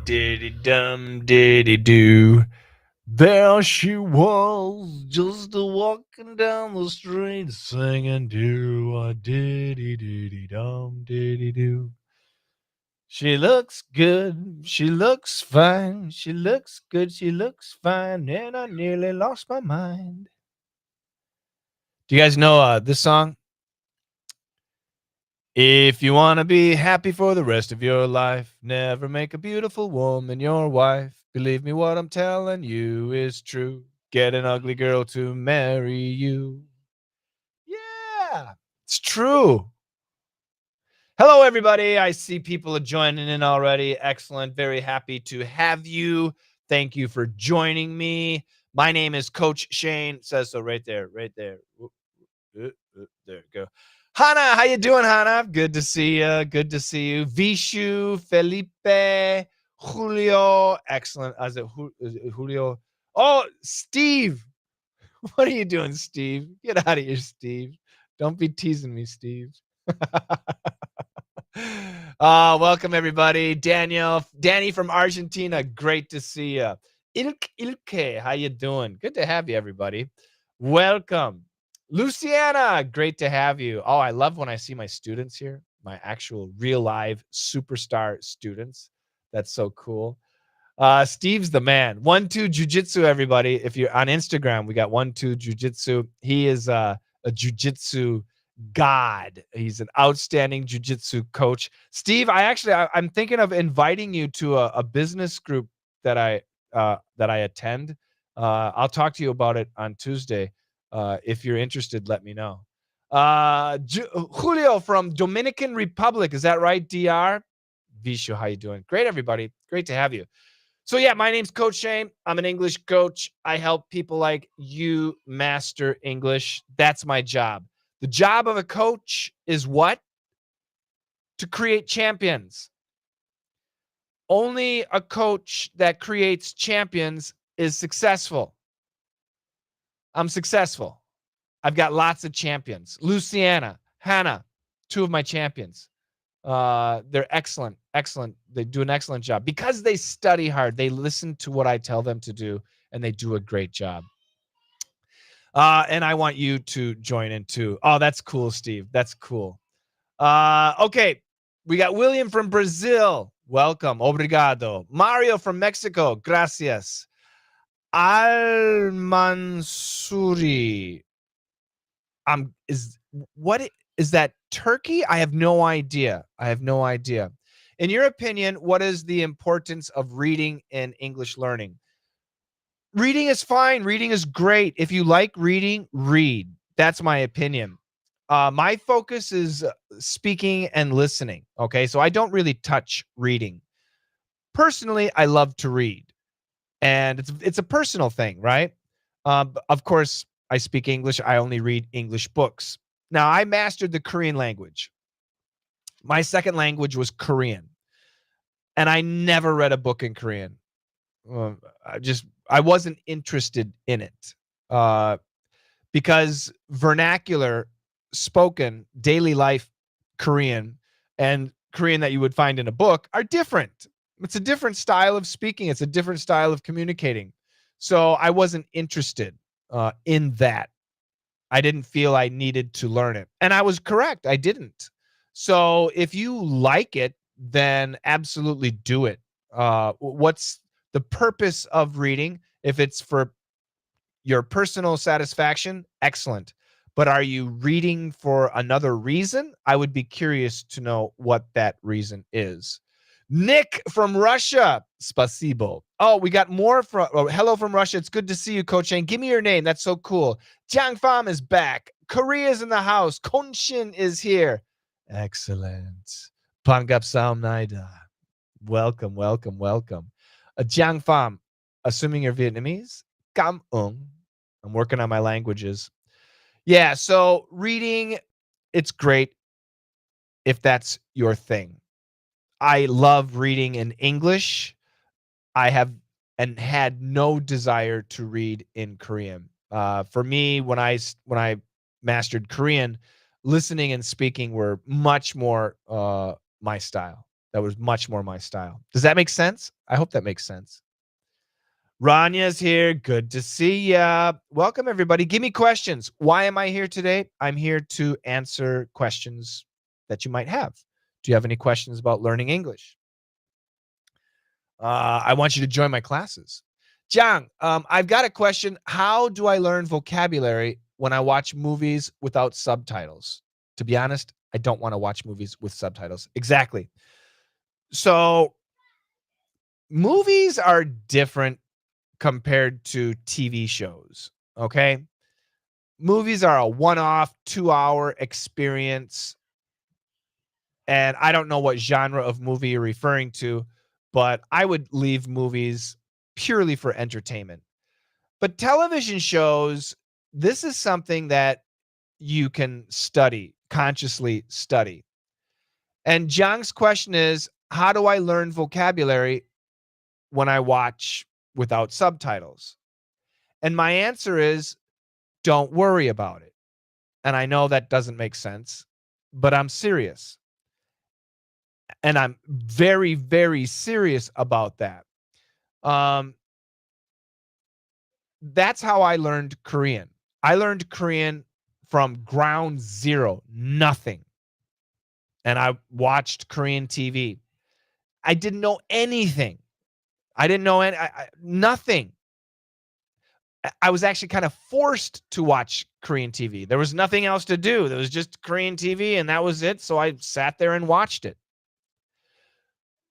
diddy dum diddy do. There she was, just a walking down the street, singing do a diddy diddy dum diddy do. She looks good, she looks fine, she looks good, she looks fine, and I nearly lost my mind. Do you guys know this song? If you want to be happy for the rest of your life, never make a beautiful woman your wife. Believe me, what I'm telling you is true. Get an ugly girl to marry you. Yeah, it's true. Hello, everybody. I see people are joining in already. Excellent. Very happy to have you. Thank you for joining me. My name is Coach Shane. It says so right there, right there. There we go. Hannah, how you doing, Hannah? Good to see you. Good to see you. Vishu, Felipe, Julio. Excellent. Is it Julio? Oh, Steve. What are you doing, Steve? Get out of here, Steve. Don't be teasing me, Steve. Welcome everybody. Danny from Argentina. Great to see you. Ilke, how you doing? Good to have you, everybody. Welcome. Luciana, great to have you. Oh, I love when I see my students here, my actual real live superstar students. That's so cool. Steve's the man. 1-2 Jiu-Jitsu, everybody. If you're on Instagram, we got 1-2 Jiu-Jitsu. He is a Jiu-Jitsu god. He's an outstanding jiu-jitsu coach. Steve, I'm thinking of inviting you to a business group that I attend. I'll talk to you about it on Tuesday. If you're interested, let me know. Julio from Dominican Republic, is that right? DR. Vishu, how you doing? Great, everybody. Great to have you. So yeah, my name's Coach Shane. I'm an English coach. I help people like you master English. That's my job. The job of a coach is what? To create champions. Only a coach that creates champions is successful. I'm successful. I've got lots of champions. Luciana, Hannah, two of my champions. They're excellent. They do an excellent job because they study hard. They listen to what I tell them to do, and they do a great job. And I want you to join in too. Oh, that's cool, Steve. That's cool. Okay, we got William from Brazil. Welcome. Obrigado. Mario from Mexico. Gracias. Al Mansuri. Is that Turkey? I have no idea. In your opinion, what is the importance of reading in English learning? Reading is fine. Reading is great. If you like reading, read. That's my opinion. My focus is speaking and listening. Okay, so I don't really touch reading. Personally, I love to read, and it's a personal thing, right? Of course, I speak English. I only read English books. Now, I mastered the Korean language. My second language was Korean, and I never read a book in Korean. I wasn't interested in it because vernacular, spoken, daily life Korean and Korean that you would find in a book are different. It's a different style of speaking. It's a different style of communicating. So I wasn't interested in that. I didn't feel I needed to learn it. And I was correct. I didn't. So if you like it, then absolutely do it. What's the purpose of reading? If it's for your personal satisfaction, excellent. But are you reading for another reason? I would be curious to know what that reason is. Nick from Russia. Spasibo. Oh, we got more from hello from Russia. It's good to see you, Coach Shane. Give me your name. That's so cool. Jiang Pham is back. Korea's in the house. Konshin is here. Excellent. Pangapsaumnaida. Welcome. Jiang Pham, assuming you're Vietnamese. Kam ung. I'm working on my languages. Yeah, so reading, it's great if that's your thing. I love reading in English. I have and had no desire to read in Korean. For me, when I mastered Korean, listening and speaking were much more my style. That was much more my style. Does that make sense? I hope that makes sense. Ranya's here. Good to see ya. Welcome, everybody. Give me questions. Why am I here today? I'm here to answer questions that you might have. Do you have any questions about learning English? I want you to join my classes. Jiang, I've got a question. How do I learn vocabulary when I watch movies without subtitles? To be honest, I don't want to watch movies with subtitles. Exactly. So movies are different compared to TV shows, okay? Movies are a one-off 2-hour experience, and I don't know what genre of movie you're referring to, but I would leave movies purely for entertainment. But television shows, this is something that you can study, consciously study. And Jiang's question is, how do I learn vocabulary when I watch without subtitles? And my answer is, don't worry about it. And I know that doesn't make sense, but I'm serious. And I'm very, very serious about that. That's how I learned Korean. I learned Korean from ground zero, nothing. And I watched Korean TV. I didn't know anything. I didn't know nothing. I was actually kind of forced to watch Korean TV. There was nothing else to do. There was just Korean TV, and that was it. So I sat there and watched it.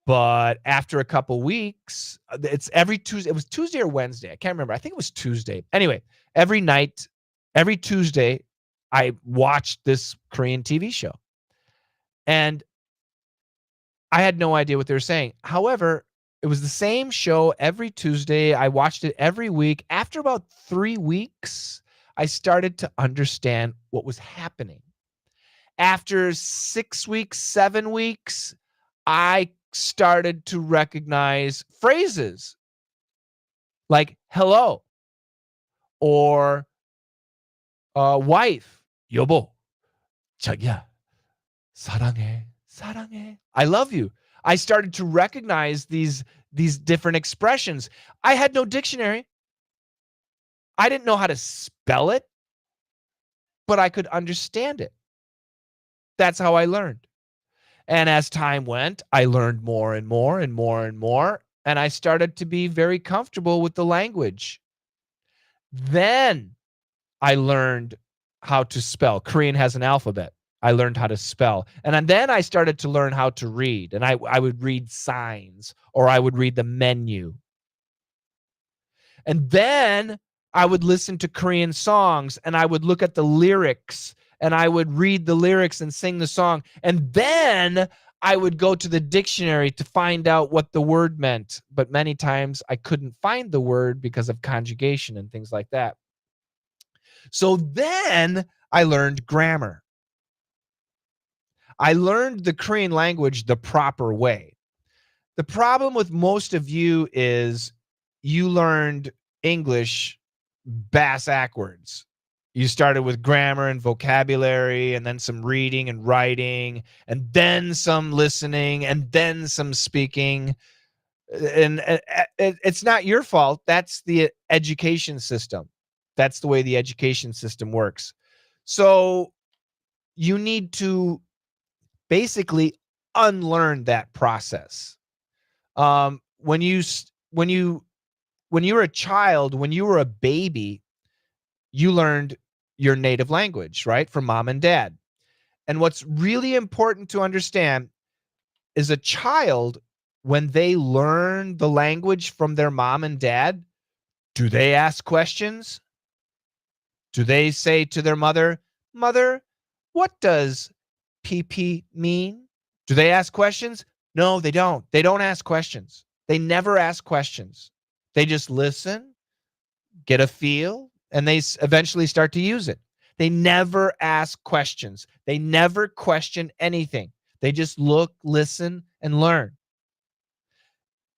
But after a couple weeks, it's every Tuesday. It was Tuesday or Wednesday. I can't remember. I think it was Tuesday. Anyway, every night, every Tuesday, I watched this Korean TV show. And I had no idea what they were saying. However, it was the same show every Tuesday. I watched it every week. After about 3 weeks, I started to understand what was happening. After 6 weeks, 7 weeks, I started to recognize phrases like hello or wife, 여보, 자기야, 사랑해, 사랑해. I love you. I started to recognize these different expressions. I had no dictionary. I didn't know how to spell it, but I could understand it. That's how I learned. And as time went, I learned more and more and more and more, and I started to be very comfortable with the language. Then I learned how to spell. Korean has an alphabet. I learned how to spell. And then I started to learn how to read. And I would read signs, or I would read the menu. And then I would listen to Korean songs, and I would look at the lyrics, and I would read the lyrics and sing the song. And then I would go to the dictionary to find out what the word meant. But many times I couldn't find the word because of conjugation and things like that. So then I learned grammar. I learned the Korean language the proper way. The problem with most of you is you learned English bass-ackwards. You started with grammar and vocabulary, and then some reading and writing, and then some listening, and then some speaking. And it's not your fault. That's the education system. That's the way the education system works. So you need to basically unlearn that process. When you were a child, when you were a baby, you learned your native language, right? From mom and dad. And what's really important to understand is a child, when they learn the language from their mom and dad, do they ask questions? Do they say to their mother, "Mother, what does PP mean?" Do they ask questions? No, they don't. They don't ask questions. They never ask questions. They just listen, get a feel, and they eventually start to use it. They never ask questions. They never question anything. They just look, listen, and learn.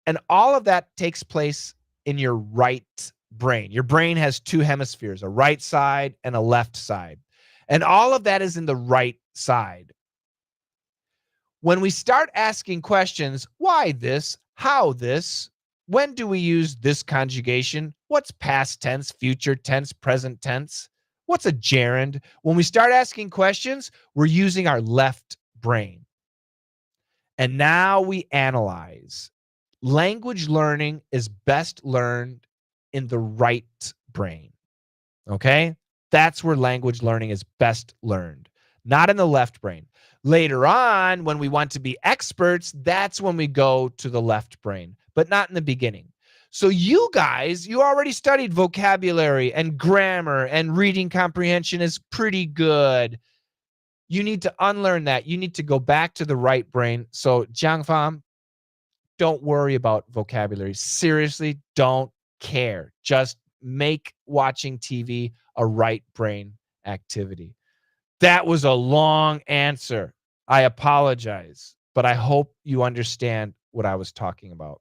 And all of that takes place in your right brain. Your brain has two hemispheres, a right side and a left side. And all of that is in the right side. When we start asking questions, why this? How this? When do we use this conjugation? What's past tense, future tense, present tense? What's a gerund? When we start asking questions, we're using our left brain. And now we analyze. Language learning is best learned in the right brain. Okay? That's where language learning is best learned, not in the left brain. Later on, when we want to be experts, that's when we go to the left brain, but not in the beginning. So you guys, you already studied vocabulary and grammar, and reading comprehension is pretty good. You need to unlearn that. You need to go back to the right brain. So Jiang Fam, don't worry about vocabulary. Seriously, don't care. Just make watching TV a right brain activity. That was a long answer. I apologize, but I hope you understand what I was talking about.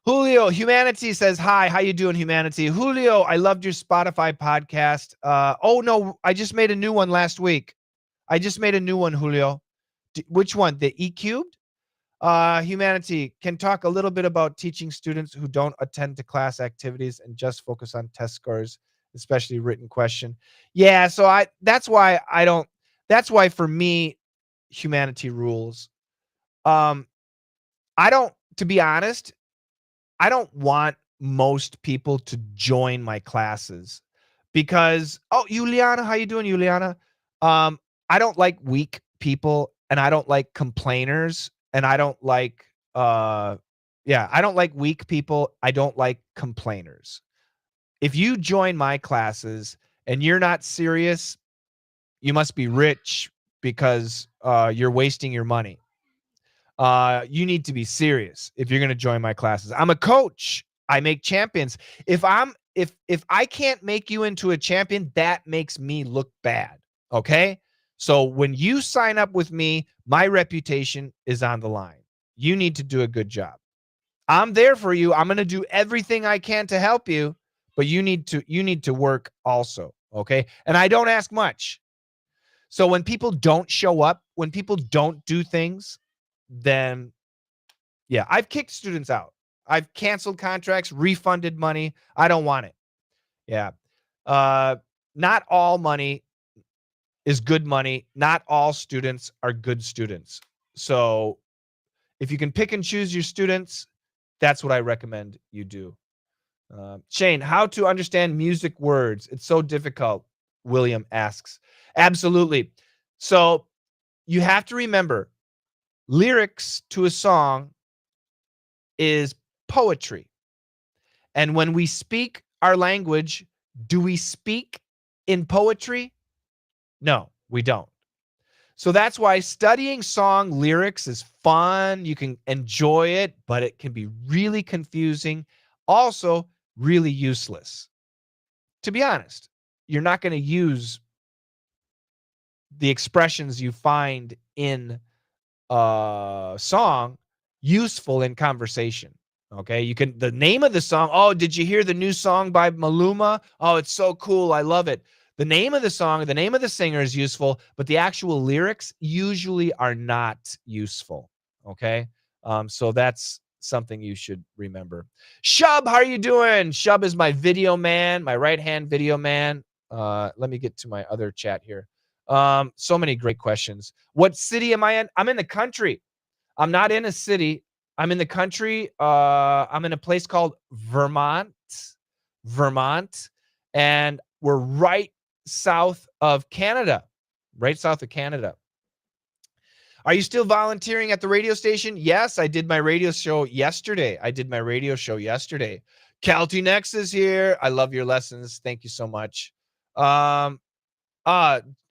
Julio, Humanity says, hi, how you doing, Humanity? Julio, I loved your Spotify podcast. Oh, no, I just made a new one last week. I just made a new one, Julio. Which one? The E cubed? Humanity can talk a little bit about teaching students who don't attend to class activities and just focus on test scores, especially written question. Yeah, so that's why for me, Humanity rules. To be honest, I don't want most people to join my classes because, oh, Juliana, how you doing, Juliana? I don't like weak people, and I don't like complainers, and I don't like, I don't like weak people. I don't like complainers. If you join my classes and you're not serious, you must be rich because you're wasting your money. You need to be serious if you're going to join my classes. I'm a coach. I make champions. If I can't make you into a champion, that makes me look bad. Okay? So when you sign up with me, my reputation is on the line. You need to do a good job. I'm there for you. I'm going to do everything I can to help you, but you need to work also, okay? And I don't ask much. So when people don't show up, when people don't do things, then yeah, I've kicked students out. I've canceled contracts, refunded money. I don't want it. Yeah. Not all money is good money. Not all students are good students. So if you can pick and choose your students, that's what I recommend you do. Shane, how to understand music words? It's so difficult, William asks. Absolutely. So you have to remember, lyrics to a song is poetry. And when we speak our language, do we speak in poetry? No, we don't. So that's why studying song lyrics is fun. You can enjoy it, but it can be really confusing. Also, really useless. To be honest, you're not going to use the expressions you find in a song useful in conversation. Okay, you can, the name of the song, oh, did you hear the new song by Maluma? Oh, it's so cool. I love it. The name of the song, the name of the singer is useful, but the actual lyrics usually are not useful. Okay, so that's something you should remember. Shub, how are you doing? Shub is my video man, my right-hand video man. Let me get to my other chat here. So many great questions. What city am I in? I'm in the country. I'm not in a city. I'm in the country. I'm in a place called Vermont, and we're right south of Canada, right south of Canada. Are you still volunteering at the radio station? Yes, I did my radio show yesterday. Calty Next is here. I love your lessons. Thank you so much.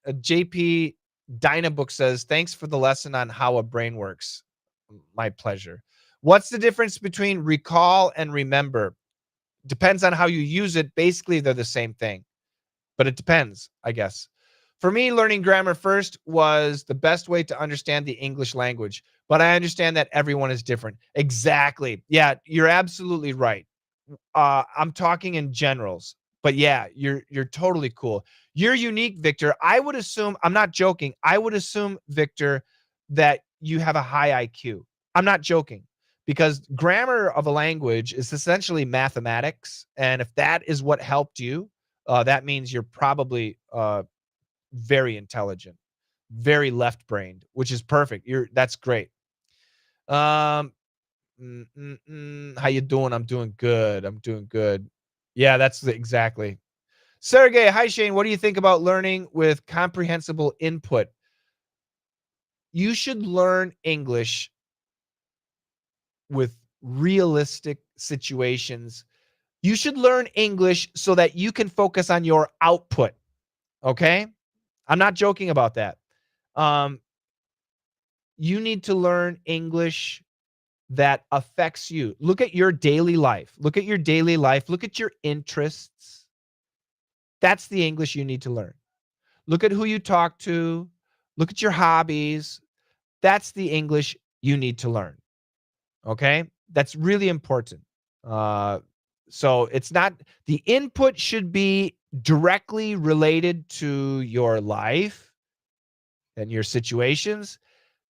JP Dynabook says, thanks for the lesson on how a brain works. My pleasure. What's the difference between recall and remember? Depends on how you use it. Basically, they're the same thing, but it depends, I guess. For me, learning grammar first was the best way to understand the English language, but I understand that everyone is different. Exactly. Yeah, you're absolutely right. I'm talking in generals, but yeah, you're totally cool. You're unique, Victor. I would assume, I'm not joking, I would assume, Victor, that you have a high IQ. I'm not joking, because grammar of a language is essentially mathematics, and if that is what helped you, that means you're probably very intelligent, very left-brained, which is perfect. That's great. Um, how you doing? I'm doing good. I'm doing good. Yeah, exactly. Sergey, hi Shane. What do you think about learning with comprehensible input? You should learn English with realistic situations. You should learn English so that you can focus on your output. Okay? I'm not joking about that. Um, you need to learn English that affects you. Look at your daily life. Look at your daily life. Look at your interests. That's the English you need to learn. Look at who you talk to. Look at your hobbies. That's the English you need to learn. Okay? That's really important. Uh, so it's not, the input should be directly related to your life and your situations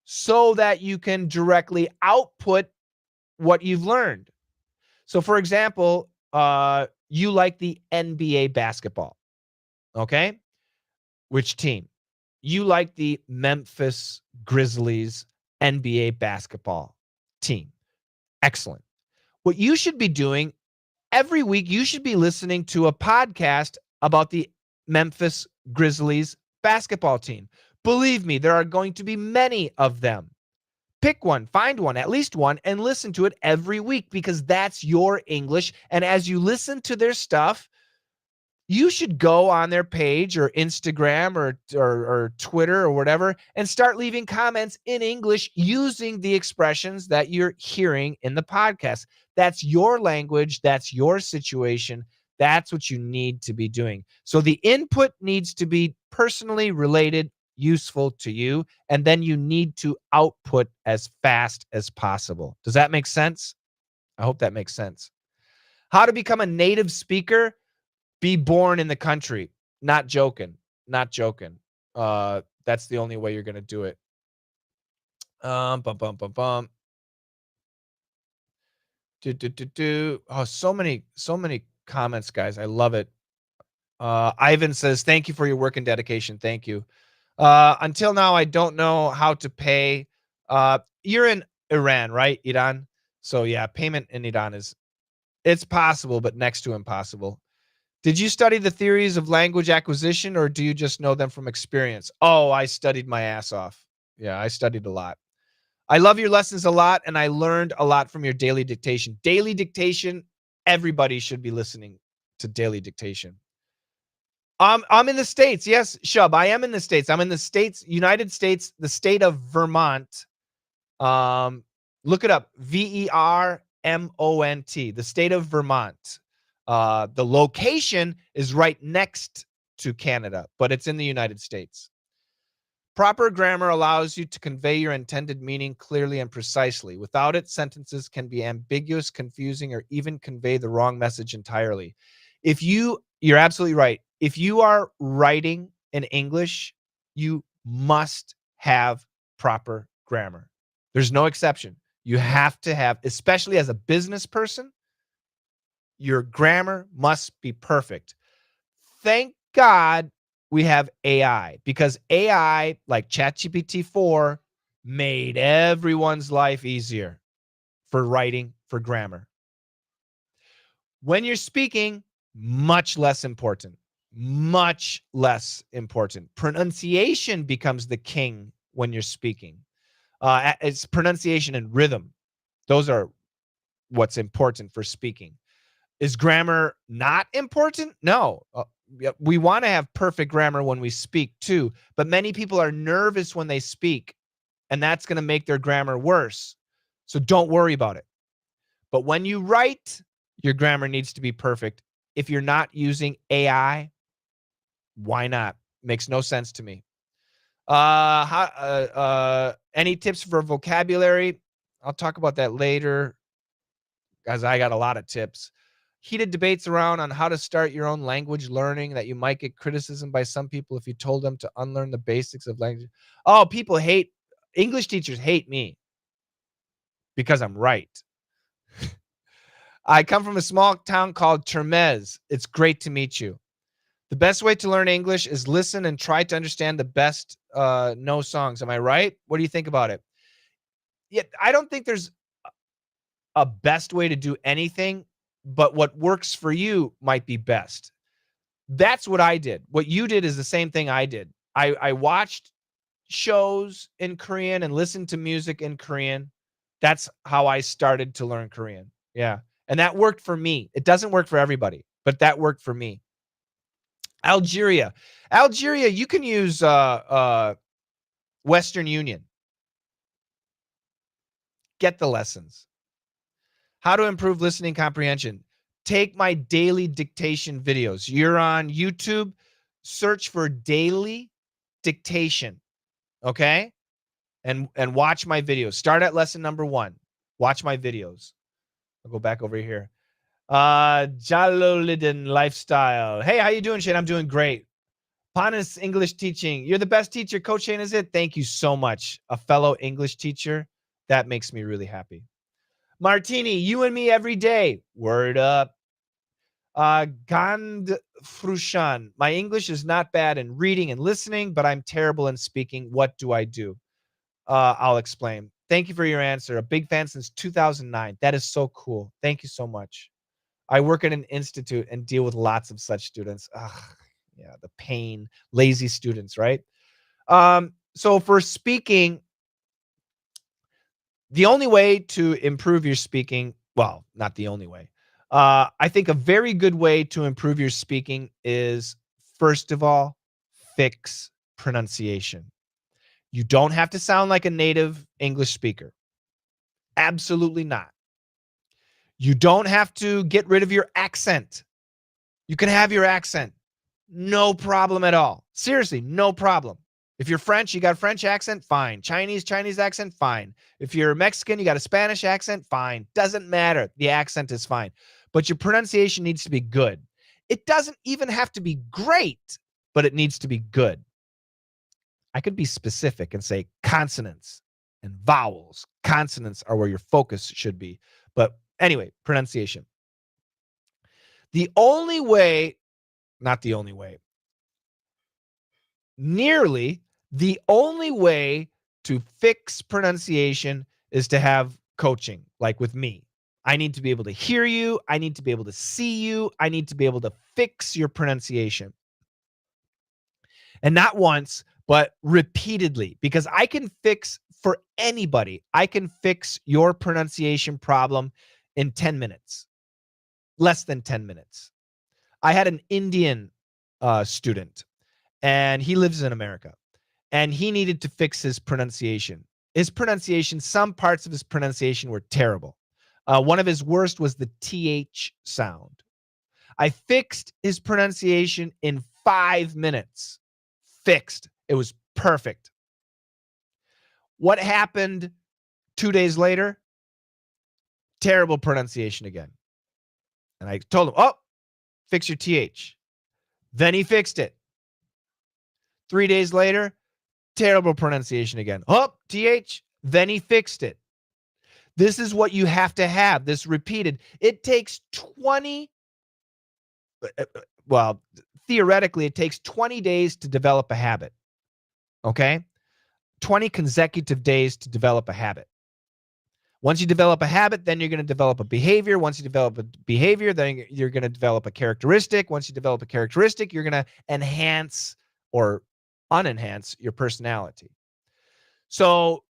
so that you can directly output what you've learned. So, for example, you like the NBA basketball. Okay? Which team? You like the Memphis Grizzlies NBA basketball team. Excellent. What you should be doing every week, you should be listening to a podcast about the Memphis Grizzlies basketball team. Believe me, there are going to be many of them. Pick one, find one, at least one, and listen to it every week, because that's your English. And as you listen to their stuff, you should go on their page or Instagram or Twitter or whatever and start leaving comments in English using the expressions that you're hearing in the podcast. That's your language. That's your situation. That's what you need to be doing. So the input needs to be personally related, useful to you, and then you need to output as fast as possible. Does that make sense? I hope that makes sense. How to become a native speaker? Be born in the country. Not joking. Not joking. That's the only way you're gonna do it. Bum bum bum bum. Oh, so many comments, guys. I love it. Ivan says, "Thank you for your work and dedication. Thank you. Until now, I don't know how to pay." You're in Iran, right? Iran. So yeah, payment in Iran it's possible, but next to impossible. Did you study the theories of language acquisition, or do you just know them from experience? Oh, I studied my ass off. Yeah, I studied a lot. I love your lessons a lot, and I learned a lot from your daily dictation. Daily dictation, everybody should be listening to daily dictation. I'm in the States. Yes, Shub, I am in the States. I'm in the States, United States, the state of Vermont. Um, Look it up. Vermont, the state of Vermont. The location is right next to Canada, but it's in the United States. Proper grammar allows you to convey your intended meaning clearly and precisely. Without it, sentences can be ambiguous, confusing, or even convey the wrong message entirely. You're absolutely right. If you are writing in English, you must have proper grammar. There's no exception. You have to have, especially as a business person, your grammar must be perfect. Thank God we have AI, because AI, like ChatGPT 4, made everyone's life easier for writing, for grammar. When you're speaking, much less important. Much less important. Pronunciation becomes the king when you're speaking. It's pronunciation and rhythm. Those are what's important for speaking. Is grammar not important? No. We want to have perfect grammar when we speak too, but many people are nervous when they speak, and that's going to make their grammar worse. So don't worry about it. But when you write, your grammar needs to be perfect. If you're not using AI, why not? Makes no sense to me. Any tips for vocabulary? I'll talk about that later, guys. I got a lot of tips. Heated debates around on how to start your own language learning, that you might get criticism by some people if you told them to unlearn the basics of language. Oh, people hate English teachers hate me because I'm right. I come from a small town called Termez. It's great to meet you. The best way to learn English is listen and try to understand the best no songs. Am I right? What do you think about it? Yeah, I don't think there's a best way to do anything, but what works for you might be best. That's what I did. What you did is the same thing I did. I watched shows in Korean and listened to music in Korean. That's how I started to learn Korean. Yeah. And that worked for me. It doesn't work for everybody, but that worked for me. Algeria. Algeria, you can use Western Union. Get the lessons. How to improve listening comprehension. Take my daily dictation videos. You're on YouTube, search for daily dictation. Okay? And watch my videos. Start at lesson number 1. Watch my videos. I'll go back over here. Jalolidin Lifestyle. Hey, how you doing, Shane? I'm doing great. Panis English Teaching. You're the best teacher, Coach Shane, is it? Thank you so much. A fellow English teacher. That makes me really happy. Martini, you and me every day. Word up. Gand Frushan. My English is not bad in reading and listening, but I'm terrible in speaking. What do I do? I'll explain. Thank you for your answer. A big fan since 2009. That is so cool. Thank you so much. I work at an institute and deal with lots of such students. Ugh, yeah, the pain, lazy students, right? So for speaking, the only way to improve your speaking, well, not the only way. I think a very good way to improve your speaking is, first of all, fix pronunciation. You don't have to sound like a native English speaker. Absolutely not. You don't have to get rid of your accent. You can have your accent. No problem at all. Seriously, no problem. If you're French, you got a French accent, fine. Chinese accent, fine. If you're Mexican, you got a Spanish accent, fine. Doesn't matter. The accent is fine. But your pronunciation needs to be good. It doesn't even have to be great, but it needs to be good. I could be specific and say consonants and vowels. Consonants are where your focus should be. But anyway, pronunciation. The only way, not the only way, nearly the only way to fix pronunciation is to have coaching, like with me. I need to be able to hear you. I need to be able to see you. I need to be able to fix your pronunciation. And not once, but repeatedly, because I can fix for anybody. I can fix your pronunciation problem in 10 minutes, less than 10 minutes. I had an Indian student, and he lives in America, and he needed to fix his pronunciation. Some parts of his pronunciation were terrible. One of his worst was the TH sound. I fixed his pronunciation in 5 minutes. Fixed. It was perfect. What happened 2 days later? Terrible pronunciation again. And I told him, oh, fix your TH. Then he fixed it. 3 days later, terrible pronunciation again. Oh, TH. Then he fixed it. This is what you have to have, this repeated. It takes 20, well, theoretically, it takes 20 days to develop a habit. Okay? 20 consecutive days to develop a habit. Once you develop a habit, then you're going to develop a behavior. Once you develop a behavior, then you're going to develop a characteristic. Once you develop a characteristic, you're going to enhance or unenhance your personality. So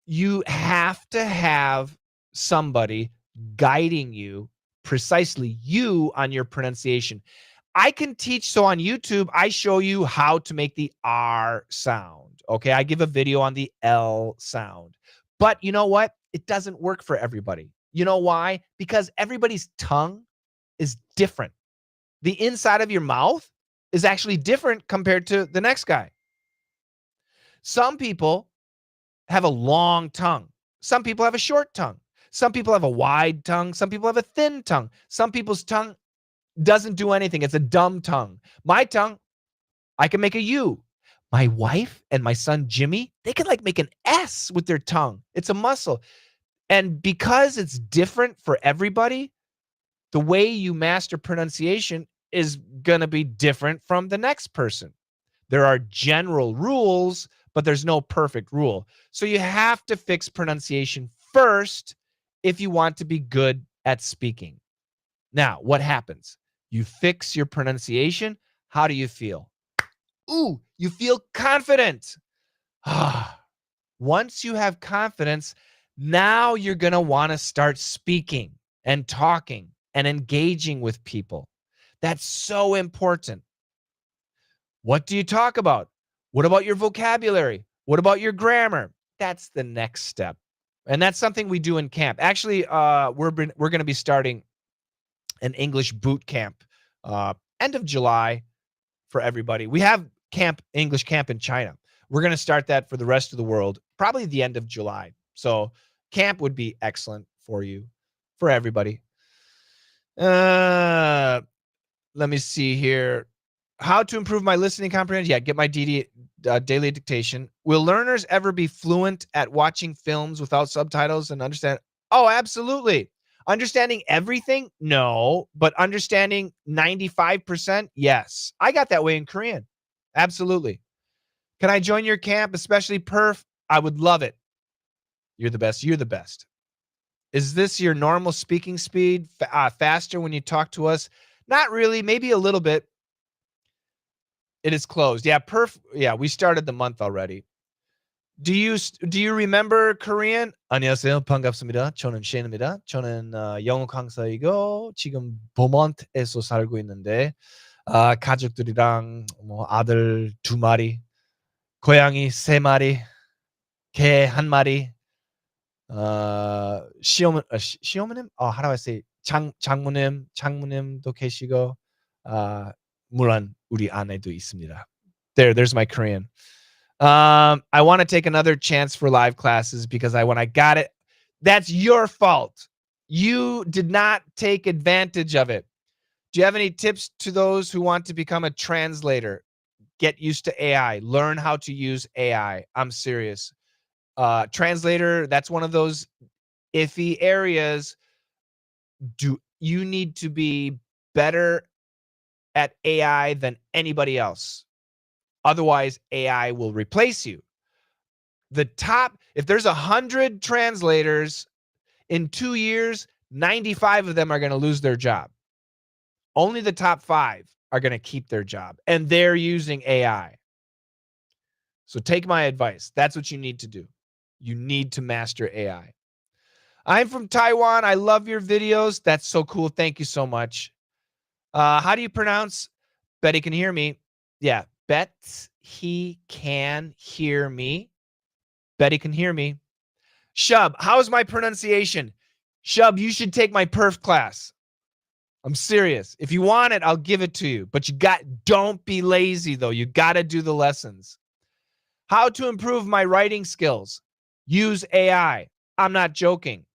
you have to have somebody guiding you, precisely you, on your pronunciation. I can teach. So on YouTube, I show you how to make the R sound. Okay. I give a video on the L sound. But you know what? It doesn't work for everybody. You know why? Because everybody's tongue is different. The inside of your mouth is actually different compared to the next guy. Some people have a long tongue. Some people have a short tongue. Some people have a wide tongue. Some people have a thin tongue. Some people's tongue doesn't do anything. It's a dumb tongue. My tongue, I can make a U. My wife and my son Jimmy, they can like make an S with their tongue. It's a muscle. And because it's different for everybody, the way you master pronunciation is going to be different from the next person. There are general rules, but there's no perfect rule. So you have to fix pronunciation first if you want to be good at speaking. Now, what happens? You fix your pronunciation. How do you feel? Ooh, you feel confident. Once you have confidence, now you're going to want to start speaking and talking and engaging with people. That's so important. What do you talk about? What about your vocabulary? What about your grammar? That's the next step. And that's something we do in camp. Actually, we're going to be starting an English boot camp end of July for everybody. We have English camp in China. We're going to start that for the rest of the world, probably the end of July. So camp would be excellent for you, for everybody. Let me see here. How to improve my listening comprehension? Yeah, get my daily dictation. Will learners ever be fluent at watching films without subtitles and understand? Oh, absolutely. Understanding everything? No, but understanding 95%? Yes. I got that way in Korean. Absolutely. Can I join your camp, especially Perf? I would love it. You're the best. You're the best. Is this your normal speaking speed? Faster when you talk to us? Not really. Maybe a little bit. It is closed. Yeah, Yeah, we started the month already. Do you remember Korean? 안녕하세요. 반갑습니다. 저는 셰인입니다. 저는 영어 강사이고 지금 버몬트에서 살고 있는데 가족들이랑 뭐 아들 2마리, 고양이 3마리, 개 1마리, 시어머님? How do I say? 장모님도 계시고 물론 우리 아내도 있습니다. There's my Korean. I want to take another chance for live classes because when I got it, that's your fault. You did not take advantage of it. Do you have any tips to those who want to become a translator? Get used to AI. Learn how to use AI. I'm serious. Translator, that's one of those iffy areas. You need to be better at AI than anybody else. Otherwise, AI will replace you. If there's 100 translators in 2 years, 95 of them are going to lose their job. Only the top 5 are going to keep their job, and they're using AI. So take my advice. That's what you need to do. You need to master AI. I'm from Taiwan. I love your videos. That's so cool. Thank you so much. How do you pronounce Betty can hear me? Yeah, he can hear me. Betty can hear me. Shub, how's my pronunciation? Shub, you should take my perf class. I'm serious. If you want it, I'll give it to you. But don't be lazy though. You got to do the lessons. How to improve my writing skills? Use AI. I'm not joking.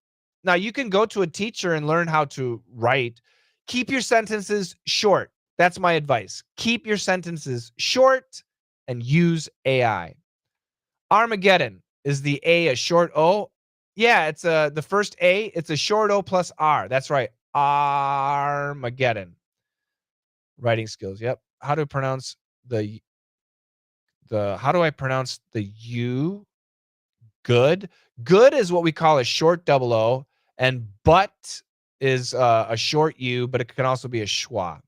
Now, you can go to a teacher and learn how to write. Keep your sentences short. That's my advice. Keep your sentences short and use AI. Armageddon. Is the A a short O? Yeah, it's the first A. It's a short O plus R. That's right. Armageddon. Writing skills. Yep. How do I pronounce the U? Good. Good is what we call a short double O, and but is a short U, but it can also be a schwa.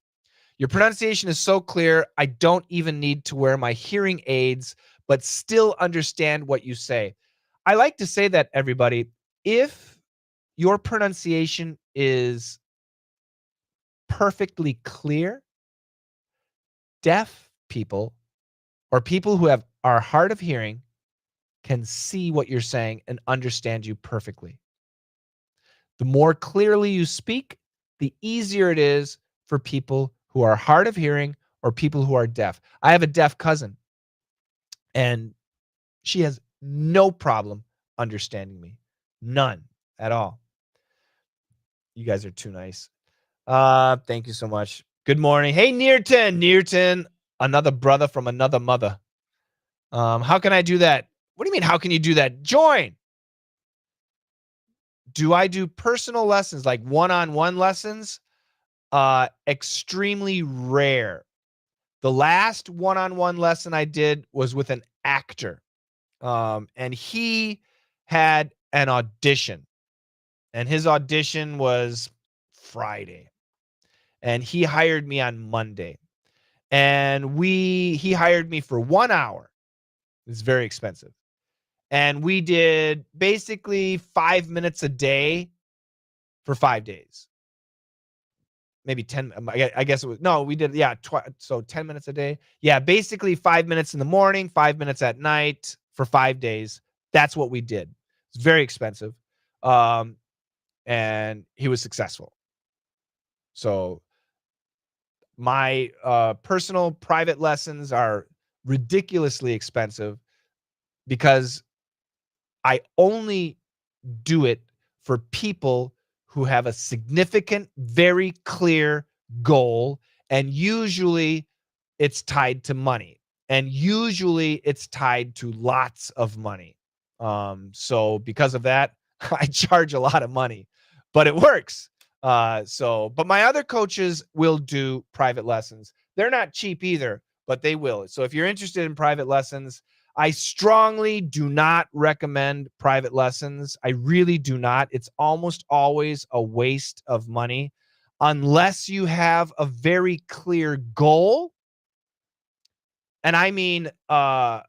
Your pronunciation is so clear, I don't even need to wear my hearing aids, but still understand what you say. I like to say that, everybody, if your pronunciation is perfectly clear, deaf people or people who are hard of hearing can see what you're saying and understand you perfectly. The more clearly you speak, the easier it is for people who are hard of hearing or people who are deaf. I have a deaf cousin, and she has no problem understanding me. None at all. You guys are too nice. Thank you so much. Good morning. Hey, Nearton, another brother from another mother. How can I do that? What do you mean, how can you do that? Join. Do I do personal lessons like one-on-one lessons? Extremely rare. The last one-on-one lesson I did was with an actor. And he had an audition, and his audition was Friday, and he hired me on Monday. And he hired me for 1 hour. It's very expensive. And we did basically 5 minutes a day for 5 days. Maybe 10. I guess it was, no, we did, yeah, so 10 minutes a day. Yeah, basically 5 minutes in the morning, 5 minutes at night for 5 days. That's what we did. It's very expensive. Um, and he was successful. So my personal private lessons are ridiculously expensive because I only do it for people who have a significant, very clear goal. And usually it's tied to money. And usually it's tied to lots of money. So because of that, I charge a lot of money, but it works. But my other coaches will do private lessons. They're not cheap either, but they will. So if you're interested in private lessons, I strongly do not recommend private lessons. I really do not. It's almost always a waste of money unless you have a very clear goal. And I mean a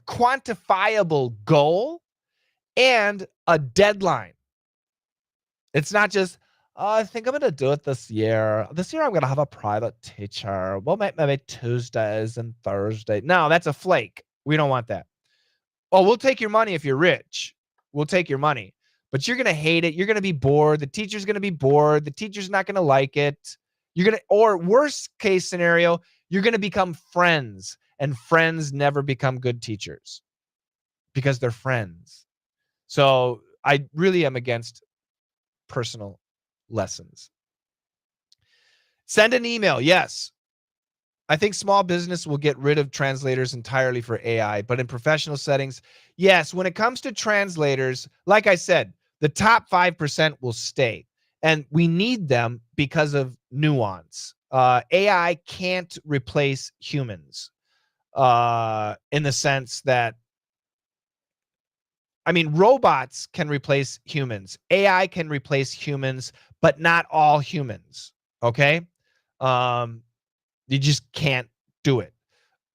quantifiable goal and a deadline. It's not just, "Oh, I think I'm gonna do it this year. This year I'm gonna have a private teacher. Well, maybe Tuesdays and Thursdays." No, that's a flake. We don't want that. Oh, we'll take your money if you're rich. We'll take your money. But you're gonna hate it. You're gonna be bored. The teacher's gonna be bored. The teacher's not gonna like it. Or worst case scenario, you're gonna become friends. And friends never become good teachers because they're friends. So I really am against personal lessons. Send an email. Yes. I think small business will get rid of translators entirely for AI, but in professional settings, yes, when it comes to translators, like I said, the top 5% will stay. And we need them because of nuance. AI can't replace humans in the sense that, I mean, robots can replace humans. AI can replace humans, but not all humans. Okay. Um, you just can't do it.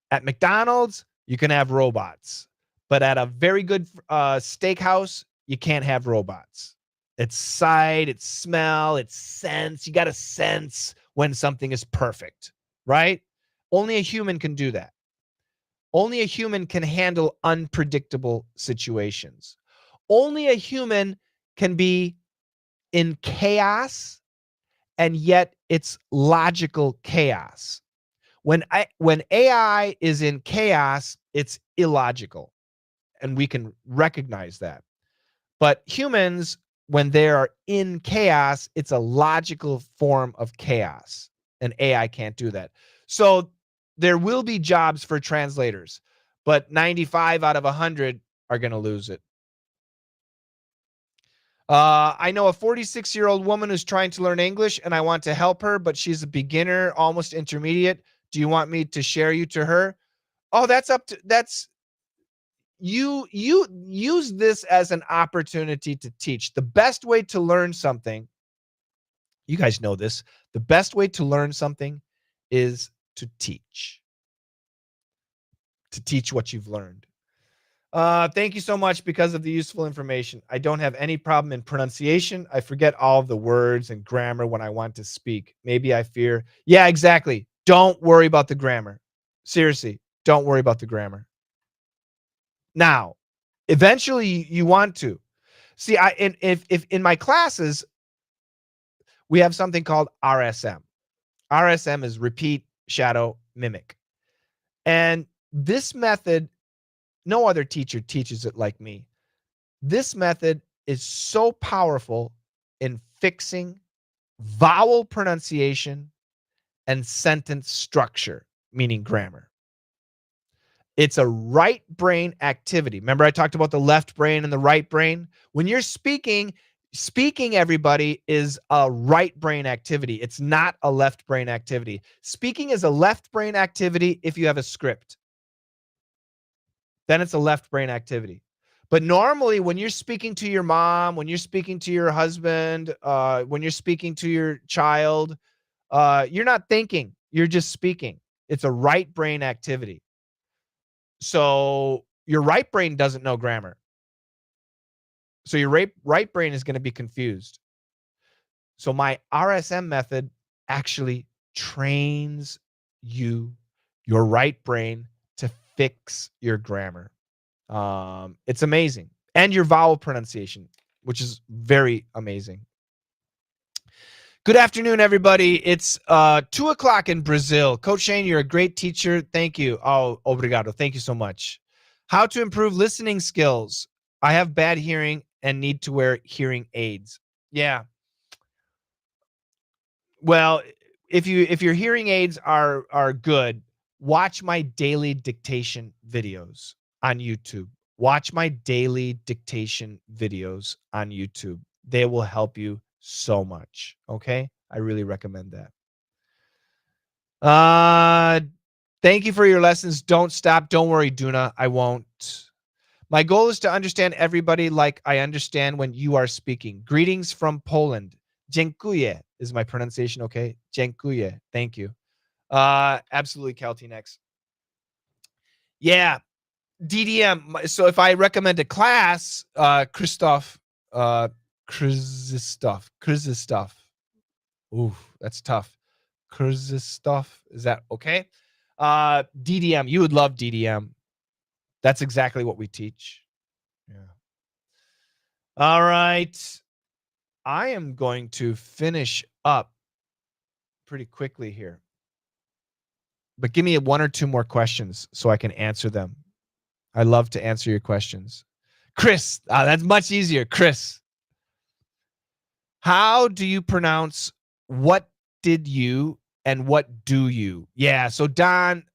At McDonald's, you can have robots, but at a very good steakhouse, you can't have robots. It's sight, it's smell, it's sense. You got to sense when something is perfect, right? Only a human can do that. Only a human can handle unpredictable situations. Only a human can be in chaos, and yet it's logical chaos. When AI is in chaos, it's illogical, and we can recognize that. But humans, when they are in chaos, it's a logical form of chaos, and AI can't do that. So there will be jobs for translators, but 95 out of 100 are going to lose it. I know a 46-year-old woman who's trying to learn English, and I want to help her, but she's a beginner, almost intermediate. Do you want me to share you to her? Oh, that's you use this as an opportunity to teach. The best way to learn something, you guys know this, the best way to learn something is to teach what you've learned. Thank you so much because of the useful information. I don't have any problem in pronunciation. I forget all of the words and grammar when I want to speak. Maybe I fear. Yeah, exactly. Don't worry about the grammar. Seriously, don't worry about the grammar. Now, eventually you want to. See, if in my classes, we have something called RSM. RSM is repeat, shadow, mimic. And this method, no other teacher teaches it like me. This method is so powerful in fixing vowel pronunciation and sentence structure, meaning grammar. It's a right brain activity. Remember I talked about the left brain and the right brain? When you're speaking, everybody, is a right brain activity. It's not a left brain activity. Speaking is a left brain activity if you have a script. Then it's a left brain activity. But normally when you're speaking to your mom, when you're speaking to your husband, when you're speaking to your child, you're not thinking, you're just speaking. It's a right brain activity. So your right brain doesn't know grammar. So your right brain is going to be confused. So my RSM method actually trains your right brain, to fix your grammar. It's amazing. And your vowel pronunciation, which is very amazing. Good afternoon, everybody. It's 2:00 in Brazil. Coach Shane, you're a great teacher. Thank you. Oh, obrigado. Thank you so much. How to improve listening skills. I have bad hearing and need to wear hearing aids. Yeah. Well, if your hearing aids are good, watch my daily dictation videos on YouTube. Watch my daily dictation videos on YouTube. They will help you so much. Okay? I really recommend that. Thank you for your lessons. Don't stop. Don't worry, Duna. I won't. My goal is to understand everybody like I understand when you are speaking. Greetings from Poland. Dziękuję is my pronunciation, okay? Dziękuję. Thank you. Absolutely, Caltinex. Yeah, DDM. So if I recommend a class, Christoph, Krzysztof. Ooh, that's tough. Krzysztof, is that okay? DDM, you would love DDM. That's exactly what we teach. Yeah. All right. I am going to finish up pretty quickly here. But give me one or two more questions so I can answer them. I love to answer your questions. Chris, that's much easier. Chris, how do you pronounce what did you and what do you? Yeah, so Don,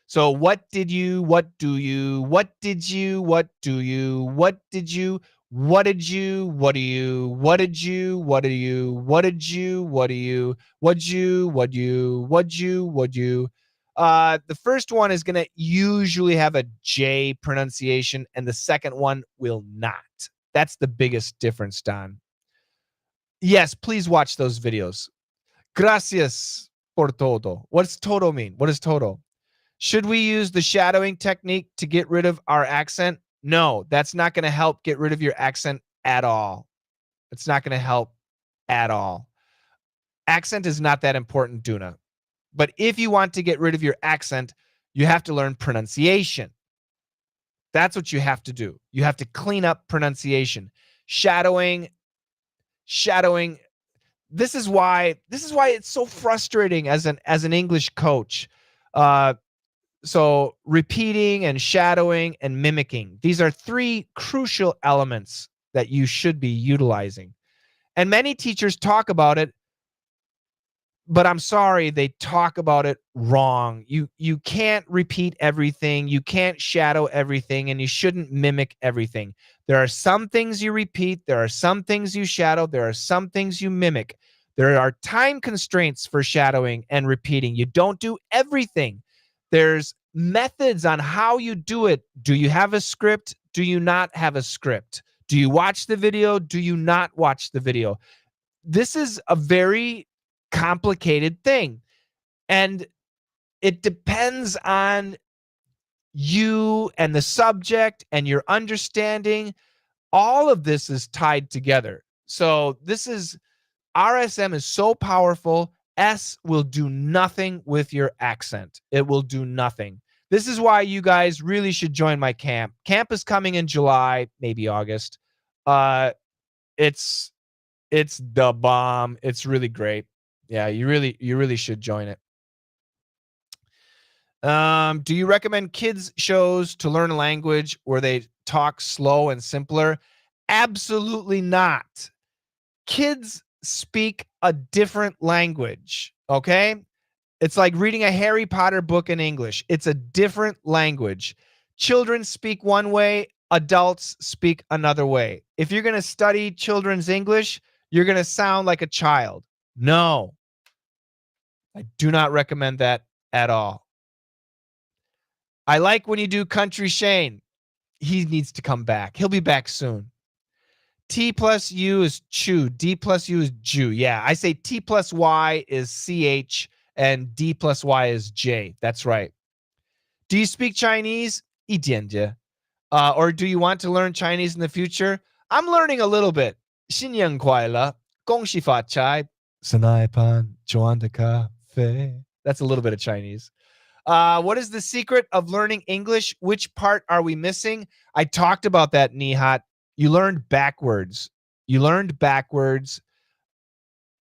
so what did you, what do you, what did you, what do you, what did you, what did you, what do you, what did you, what do you, what did you, what do you, what you, what you, what you, what you. The first one is going to usually have a J pronunciation, and the second one will not. That's the biggest difference, Don. Yes, please watch those videos. Gracias por todo. What's todo mean? What does todo? Should we use the shadowing technique to get rid of our accent? No, that's not going to help get rid of your accent at all. It's not going to help at all. Accent is not that important, Duna. But if you want to get rid of your accent, you have to learn pronunciation. That's what you have to do. You have to clean up pronunciation. Shadowing. This is why it's so frustrating as an English coach. So repeating and shadowing and mimicking, these are three crucial elements that you should be utilizing. And many teachers talk about it, but I'm sorry, they talk about it wrong. You can't repeat everything, you can't shadow everything, and you shouldn't mimic everything. There are some things you repeat, there are some things you shadow, there are some things you mimic. There are time constraints for shadowing and repeating. You don't do everything. There's methods on how you do it. Do you have a script? Do you not have a script? Do you watch the video? Do you not watch the video? This is a very complicated thing. And it depends on you and the subject and your understanding. All of this is tied together. So this is RSM is so powerful. S will do nothing with your accent. It will do nothing. This is why you guys really should join my camp. Camp is coming in July, maybe August. It's the bomb. It's really great. Yeah, you really should join it. Do you recommend kids shows to learn a language where they talk slow and simpler? Absolutely not. Kids speak a different language, okay? It's like reading a Harry Potter book in English. It's a different language. Children speak one way, adults speak another way. If you're going to study children's English, you're going to sound like a child. No, I do not recommend that at all. I like when you do Country Shane. He needs to come back. He'll be back soon. T plus U is chew. D plus U is Jew. Yeah, I say T plus Y is CH and D plus Y is J. That's right. Do you speak Chinese? 一点点. Or do you want to learn Chinese in the future? I'm learning a little bit. 新年快乐,恭喜发财,生来pan,赚的咖啡. That's a little bit of Chinese. What is the secret of learning English? Which part are we missing? I talked about that, Nihat. You learned backwards.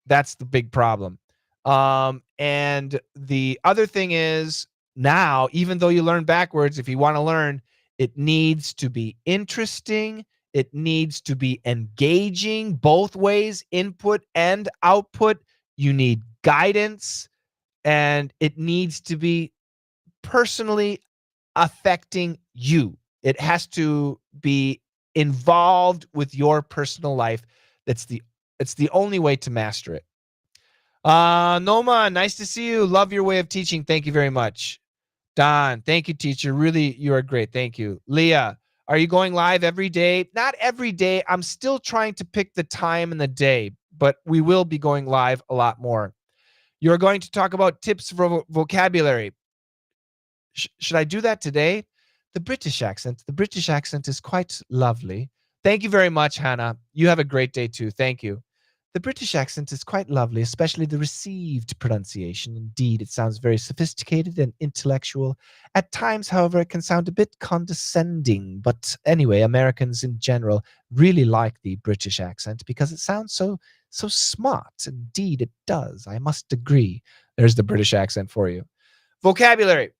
That's the big problem. And the other thing is now, even though you learn backwards, if you want to learn, it needs to be interesting. It needs to be engaging both ways, input and output. You need guidance, and it needs to be personally affecting you. It has to be involved with your personal life. It's the only way to master it. Noma, nice to see you. Love your way of teaching. Thank you very much. Don, thank you, teacher. Really, you are great. Thank you. Leah, are you going live every day? Not every day. I'm still trying to pick the time and the day, but we will be going live a lot more. You're going to talk about tips for vocabulary. Should I do that today? The British accent. The British accent is quite lovely. Thank you very much, Hannah. You have a great day too. Thank you. The British accent is quite lovely, especially the received pronunciation. Indeed, it sounds very sophisticated and intellectual. At times, however, it can sound a bit condescending. But anyway, Americans in general really like the British accent because it sounds so smart. Indeed, it does. I must agree. There's the British accent for you. Vocabulary.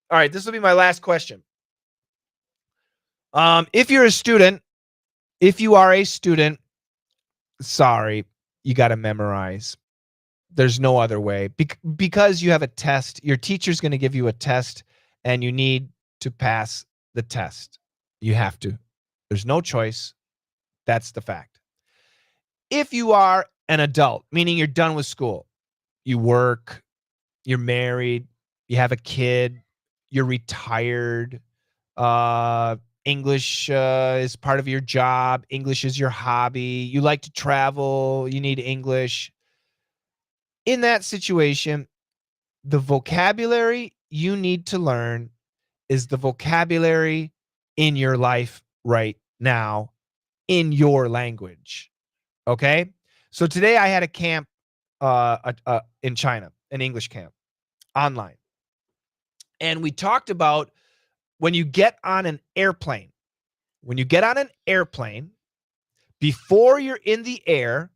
All right, this will be my last question. If you're a student, if you are a student, sorry, you got to memorize. There's no other way. Because you have a test, your teacher's going to give you a test, and you need to pass the test. You have to. There's no choice. That's the fact. If you are an adult, meaning you're done with school, you work, you're married, you have a kid, you're retired, English is part of your job, English is your hobby, you like to travel, you need English. In that situation, the vocabulary you need to learn is the vocabulary in your life right now in your language. Okay? So today I had a camp in China, an English camp online. And we talked about when you get on an airplane, before you're in the air,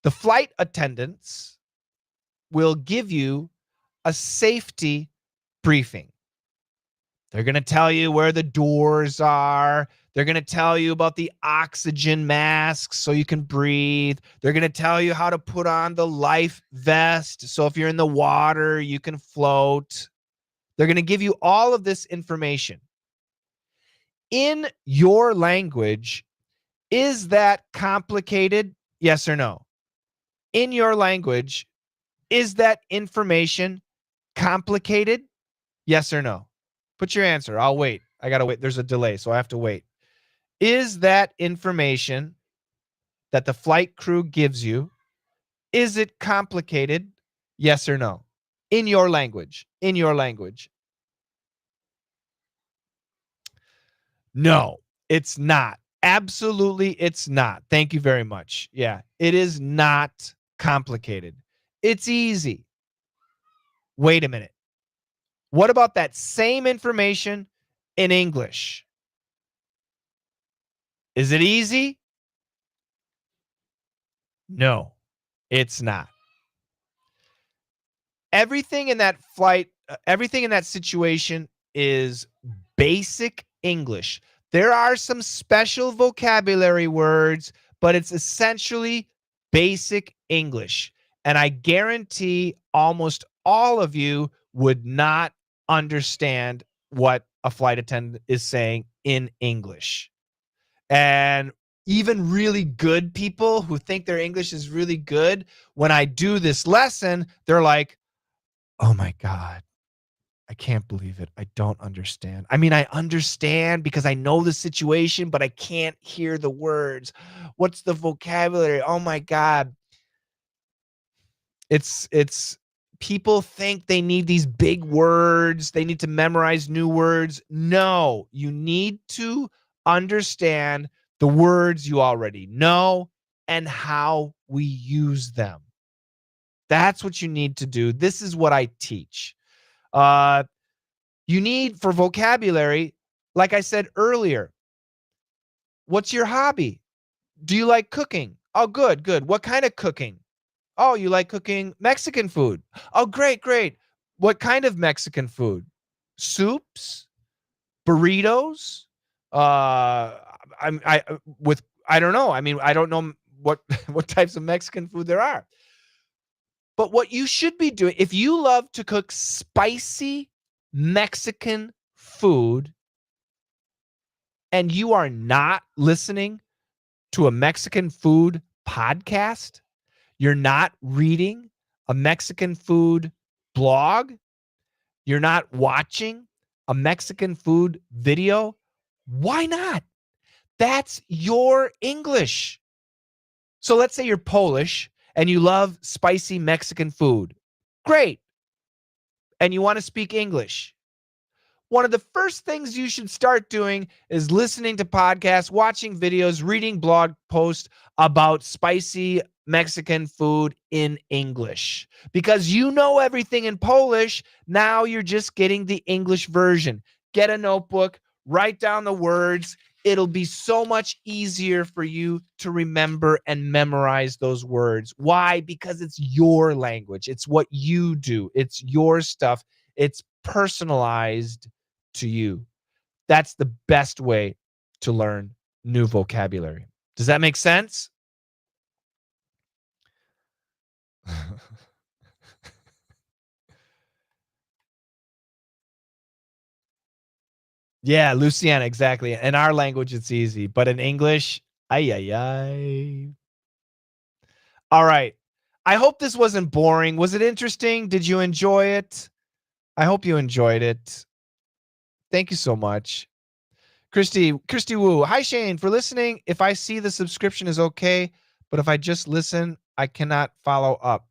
the flight attendants will give you a safety briefing. They're going to tell you where the doors are. They're going to tell you about the oxygen masks so you can breathe. They're going to tell you how to put on the life vest so if you're in the water, you can float. They're going to give you all of this information. In your language, is that complicated? Yes or no? In your language, is that information complicated? Yes or no? Put your answer. I'll wait. I got to wait. There's a delay, so I have to wait. Is that information that the flight crew gives you, is it complicated? Yes or no? In your language. No, it's not. Absolutely, it's not. Thank you very much. Yeah, it is not complicated. It's easy. Wait a minute. What about that same information in English? Is it easy? No, it's not. Everything in that flight, everything in that situation is basic English. There are some special vocabulary words, but it's essentially basic English. And I guarantee almost all of you would not understand what a flight attendant is saying in English. And even really good people who think their English is really good, when I do this lesson, they're like, oh my God, I can't believe it. I don't understand. I mean, I understand because I know the situation, but I can't hear the words. What's the vocabulary? Oh my God. It's people think they need these big words. They need to memorize new words. No, you need to understand the words you already know and how we use them. That's what you need to do. This is what I teach. Uh, you need for vocabulary, like I said earlier, what's your hobby? Do you like cooking? Oh, good, good. What kind of cooking? Oh, you like cooking Mexican food. Oh, great, great. What kind of Mexican food? Soups, burritos. I don't know. I mean, I don't know what what types of Mexican food there are. But what you should be doing, if you love to cook spicy Mexican food and you are not listening to a Mexican food podcast, you're not reading a Mexican food blog, you're not watching a Mexican food video, why not? That's your English. So let's say you're Polish and you love spicy Mexican food. Great. And you want to speak English. One of the first things you should start doing is listening to podcasts, watching videos, reading blog posts about spicy Mexican food in English. Because you know everything in Polish, now you're just getting the English version. Get a notebook, write down the words. It'll be so much easier for you to remember and memorize those words. Why? Because it's your language. It's what you do. It's your stuff. It's personalized to you. That's the best way to learn new vocabulary. Does that make sense? Yeah, Luciana, exactly. In our language, it's easy, but in English, ay, ay, ay. All right. I hope this wasn't boring. Was it interesting? Did you enjoy it? I hope you enjoyed it. Thank you so much. Christy Wu. Hi, Shane, for listening. If I see the subscription is okay, but if I just listen, I cannot follow up.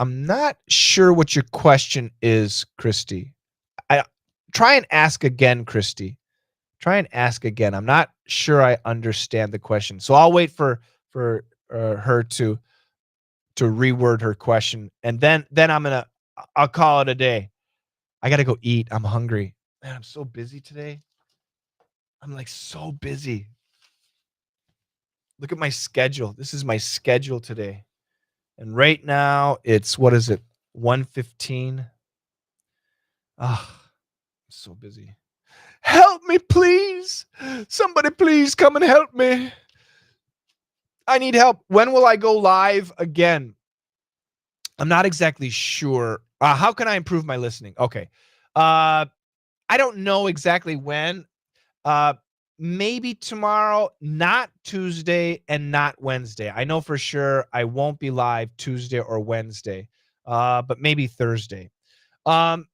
I'm not sure what your question is, Christy. I try and ask again, Christy. Try and ask again. I'm not sure I understand the question, so I'll wait for her to reword her question, and then I'll call it a day. I gotta go eat. I'm hungry. Man, I'm so busy today. I'm like so busy. Look at my schedule. This is my schedule today. And right now it's what is it? 1:15. Ah, I'm so busy. Help me, please. Somebody please come and help me. I need help. When will I go live again? I'm not exactly sure. How can I improve my listening? Okay. I don't know exactly when. Uh, Maybe tomorrow, not Tuesday and not Wednesday. I know for sure I won't be live Tuesday or Wednesday, but maybe Thursday. Um,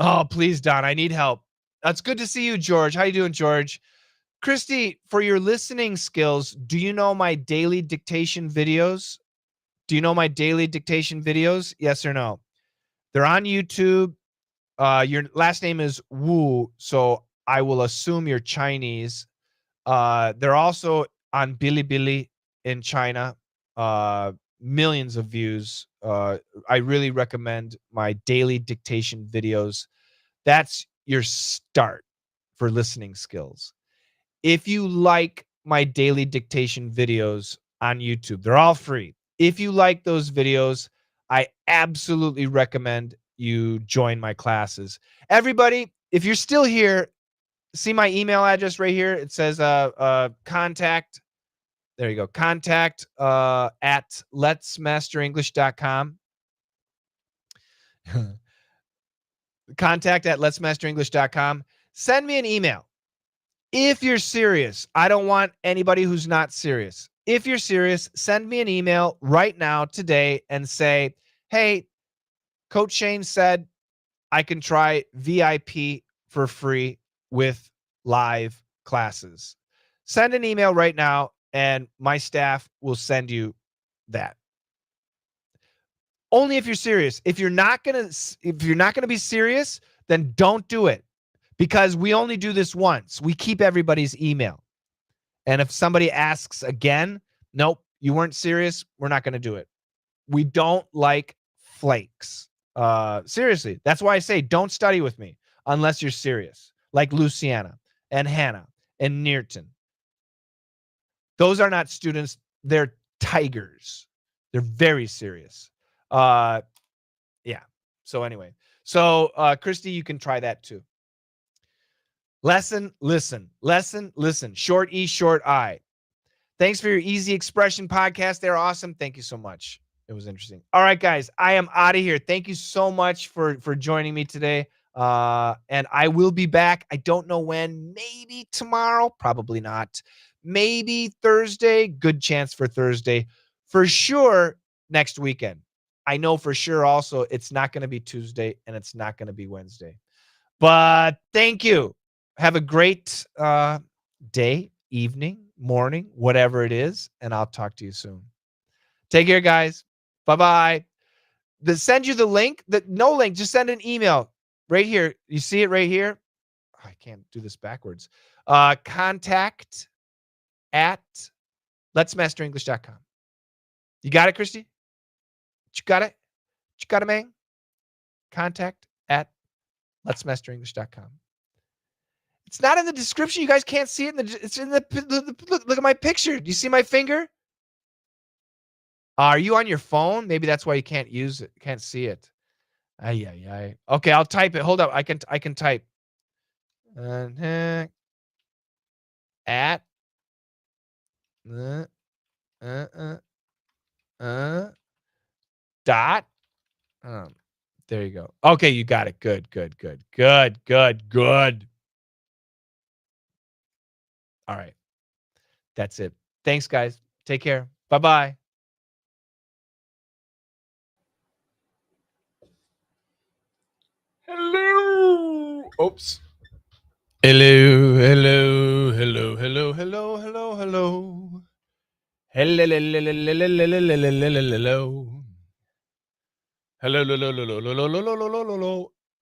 oh, please, Don, I need help. That's good to see you, George. How you doing, George? Christy, for your listening skills, do you know my daily dictation videos? Do you know my daily dictation videos? Yes or no? They're on YouTube. Your last name is Wu, so I will assume you're Chinese. They're also on Bilibili in China. Millions of views. I really recommend my daily dictation videos. That's your start for listening skills. If you like my daily dictation videos on YouTube, they're all free. If you like those videos, I absolutely recommend you join my classes. Everybody, if you're still here, see my email address right here. It says contact There you go. Contact at letsmasterenglish.com. Contact at letsmasterenglish.com. Send me an email. If you're serious, I don't want anybody who's not serious. If you're serious, send me an email right now today and say, hey, Coach Shane said I can try VIP for free with live classes. Send an email right now and my staff will send you that. Only if you're serious. If you're not going to be serious, then don't do it, because we only do this once. We keep everybody's email. And if somebody asks again, nope, you weren't serious, we're not going to do it. We don't like flakes. Seriously, that's why I say don't study with me unless you're serious, like Luciana and Hannah and Nearton. Those are not students. They're tigers. They're very serious. Yeah. So anyway, Christy, you can try that too. Lesson, listen. Lesson, listen. Short E, short I. Thanks for your Easy Expression podcast. They're awesome. Thank you so much. It was interesting. All right, guys, I am out of here. Thank you so much for joining me today. And I will be back. I don't know when. Maybe tomorrow. Probably not. Maybe Thursday. Good chance for Thursday. For sure, next weekend. I know for sure also it's not going to be Tuesday and it's not going to be Wednesday. But thank you. Have a great day, evening, morning, whatever it is, and I'll talk to you soon. Take care, guys. Bye-bye. Send you the link. No link. Just send an email right here. You see it right here? I can't do this backwards. Contact at letsmasterenglish.com. You got it, Christy? You got it? You got it, man? Contact at letsmasterenglish.com. It's not in the description. You guys can't see it. It's in the look at my picture. Do you see my finger? Are you on your phone? Maybe that's why you can't use it. Can't see it. Ay. Okay, I'll type it. Hold up. I can type. At dot. There you go. Okay, you got it. Good. All right. That's it. Thanks, guys. Take care. Bye-bye. Hello. Oops. Hello. Hello. Hello. Hello. Hello. Hello. Hello. Hello.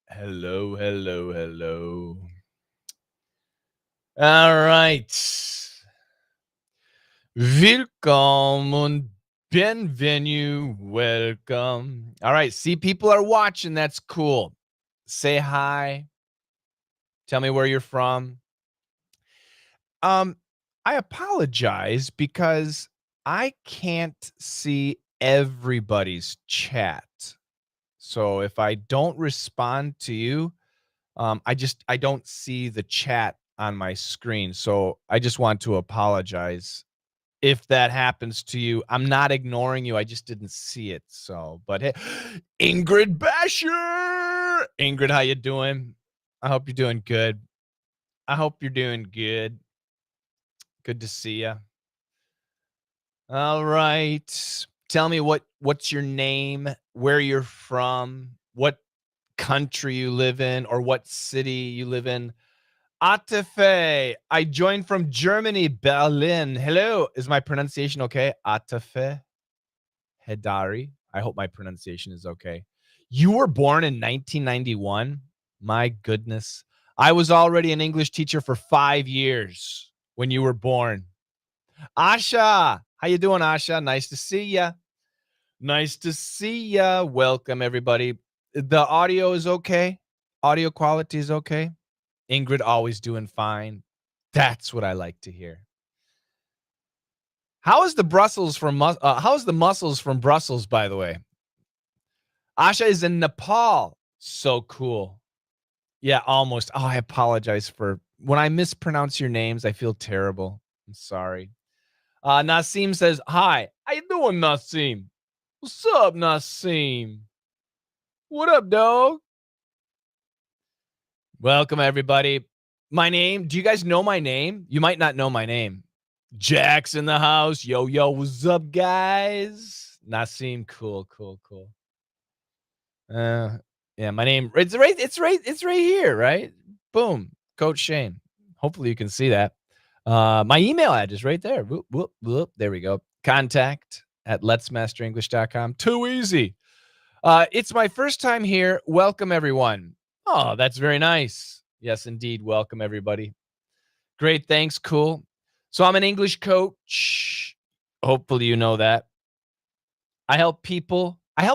Hello. Hello. Hello. All right. Willkommen und bienvenue. Welcome. All right. See, people are watching. That's cool. Say hi. Tell me where you're from. I apologize because I can't see everybody's chat. So if I don't respond to you, I don't see the chat on my screen. So I just want to apologize if that happens to you. I'm not ignoring you. I just didn't see it. So, but hey, Ingrid Basher. Ingrid, how you doing? I hope you're doing good. Good to see you. All right. Tell me what's your name, where you're from, what country you live in, or what city you live in. Atafe, I joined from Germany, Berlin. Hello. Is my pronunciation okay? Atafe Hedari. I hope my pronunciation is okay. You were born in 1991? My goodness. I was already an English teacher for 5 years when you were born. Asha, how you doing, Asha? Nice to see ya. Nice to see ya. Welcome, everybody. The audio is okay. Audio quality is okay. Ingrid always doing fine. That's what I like to hear. How is the mussels from Brussels, by the way? Asha is in Nepal. So cool. Yeah, almost. Oh, I apologize for when I mispronounce your names. I feel terrible. I'm sorry. Nasim says, hi. How you doing, Nasim? What's up, Nasim? What up, dog? Welcome, everybody. My name, do you guys know my name? You might not know my name. Jack's in the house. Yo, yo, what's up, guys? Nasim, cool. Yeah, my name, it's right here, right? Boom, Coach Shane. Hopefully you can see that. My email address right there. Whoop, whoop, whoop. There we go. Contact at letsmasterenglish.com. Too easy. It's my first time here. Welcome, everyone. Oh, that's very nice. Yes, indeed. Welcome, everybody. Great. Thanks. Cool. So I'm an English coach. Hopefully you know that. I help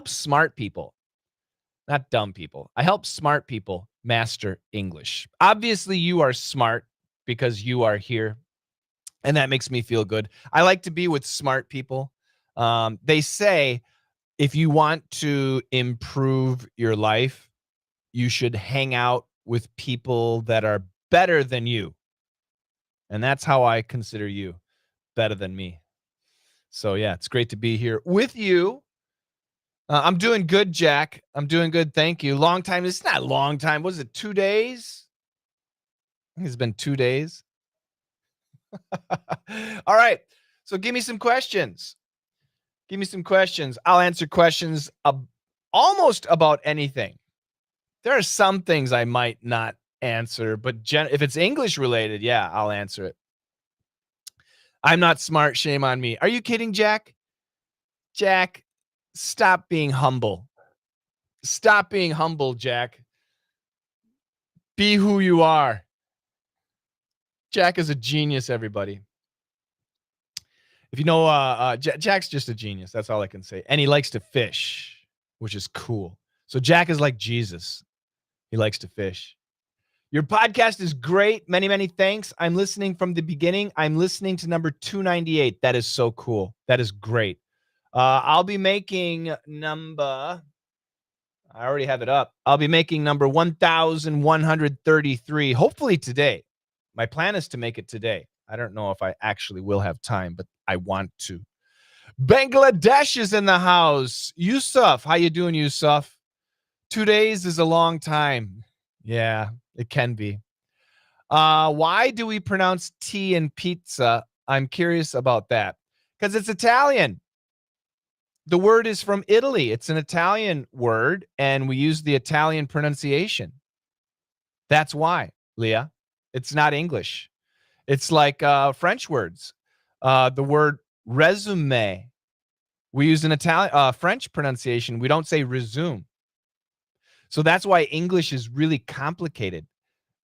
smart people, not dumb people. I help smart people master English. Obviously, you are smart because you are here, and that makes me feel good. I like to be with smart people. They say if you want to improve your life, you should hang out with people that are better than you. And that's how I consider you, better than me. So, yeah, it's great to be here with you. I'm doing good, Jack. I'm doing good. Thank you. Long time. It's not a long time. Was it 2 days? I think it's been 2 days. All right. So give me some questions. Give me some questions. I'll answer questions almost about anything. There are some things I might not answer, but if it's English related, yeah, I'll answer it. I'm not smart. Shame on me. Are you kidding, Jack? Jack, stop being humble. Stop being humble, Jack. Be who you are. Jack is a genius, everybody. If you know, Jack's just a genius. That's all I can say. And he likes to fish, which is cool. So Jack is like Jesus. He likes to fish. Your podcast is great. Many, many thanks. I'm listening from the beginning. I'm listening to number 298. That is so cool. That is great. I'll be making number, I already have it up. I'll be making number 1133, hopefully today. My plan is to make it today. I don't know if I actually will have time, but I want to. Bangladesh is in the house. Yusuf, how you doing, Yusuf? 2 days is a long time. Yeah, it can be. Why do we pronounce T in pizza? I'm curious about that. Because it's Italian. The word is from Italy. It's an Italian word, and we use the Italian pronunciation. That's why, Leah. It's not English. It's like French words. The word resume, we use an Italian French pronunciation. We don't say resume. So that's why English is really complicated.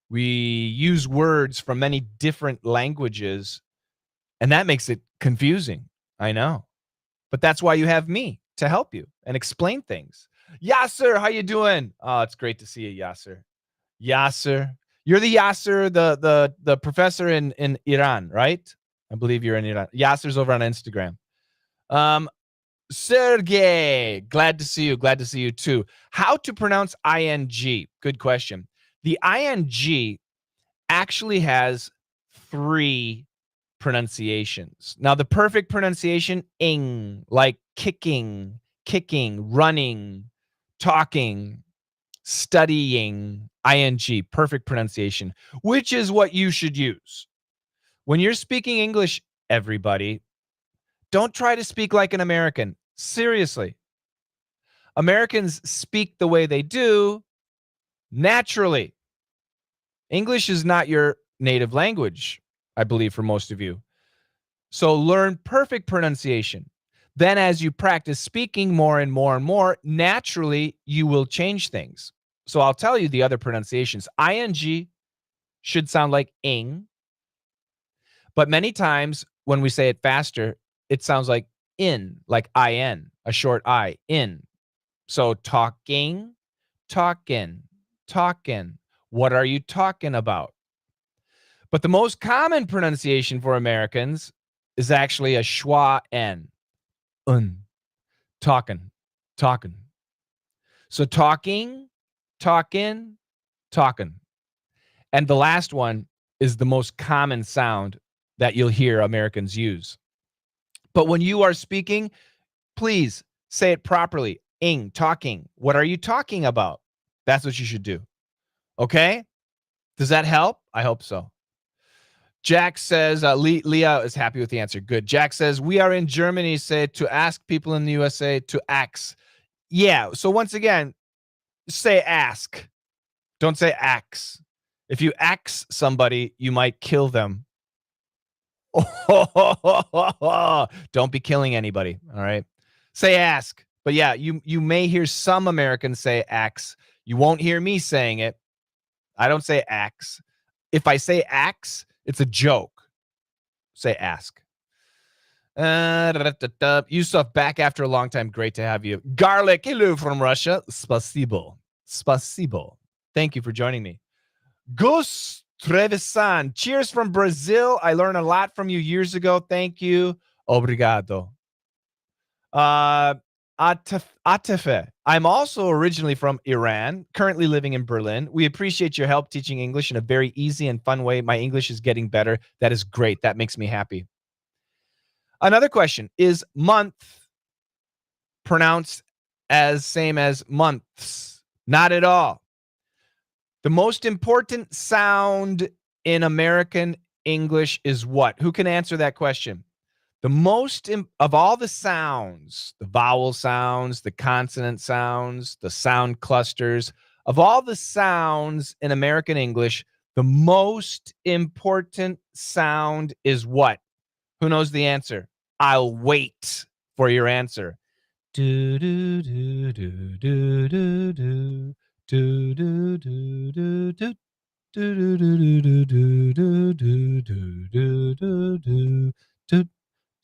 We use words from many different languages, and that makes it confusing. I know. But that's why you have me to help you and explain things. Yaser, how you doing? Oh, it's great to see you, Yaser. Yaser. You're the Yaser, the professor in Iran, right? I believe you're in Iran. Yaser's over on Instagram. Sergey, glad to see you. Glad to see you too. How to pronounce ing? Good question. The ing actually has 3 pronunciations. Now, the perfect pronunciation, ing, like kicking, running, talking, studying, ing, perfect pronunciation, which is what you should use. When you're speaking English, everybody, don't try to speak like an American. Seriously. Americans speak the way they do naturally. English is not your native language, I believe, for most of you. So learn perfect pronunciation. Then as you practice speaking more and more and more, naturally you will change things. So I'll tell you the other pronunciations. Ing should sound like ing, but many times when we say it faster, it sounds like in, like in, a short I, in. So talking, talking, talking. What are you talking about? But the most common pronunciation for Americans is actually a schwa n. Talking, talking. So talking, talking, talking. And the last one is the most common sound that you'll hear Americans use. But when you are speaking, please say it properly. Talking. What are you talking about? That's what you should do. Okay? Does that help? I hope so. Jack says, Leah is happy with the answer. Good. Jack says, we are in Germany, say to ask people in the USA to ax. Yeah. So once again, say ask. Don't say ax. If you ax somebody, you might kill them. Don't be killing anybody. All right. Say ask. But yeah, you may hear some Americans say ax. You won't hear me saying it. I don't say ax. If I say ax, it's a joke. Say ask. Yusuf, back after a long time. Great to have you. Garlic, hello from Russia. Spasibo. Spasibo. Thank you for joining me. Gus Trevisan, cheers from Brazil. I learned a lot from you years ago. Thank you. Obrigado. Atife. I'm also originally from Iran, currently living in Berlin. We appreciate your help teaching English in a very easy and fun way. My English is getting better. That is great. That makes me happy. Another question, is month pronounced as same as months? Not at all. The most important sound in American English is what? Who can answer that question? The most of all the sounds, the vowel sounds, the consonant sounds, the sound clusters, of all the sounds in American English, the most important sound is what? Who knows the answer? I'll wait for your answer. Do do do do do do do do do do do do. Do do do do do do do do do do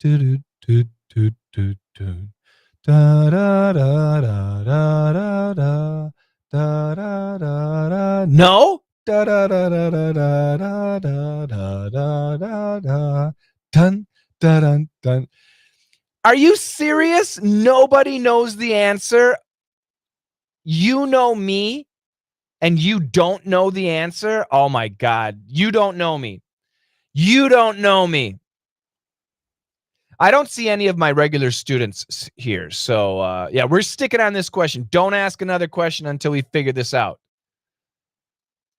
do do do do do do. Da da da da da da da da da da. No. Da da da da da da da da da da da. Dun dun dun dun. Are you serious? Nobody knows the answer. You know me, and you don't know the answer? Oh my God. You don't know me. You don't know me. I don't see any of my regular students here. So, yeah, we're sticking on this question. Don't ask another question until we figure this out.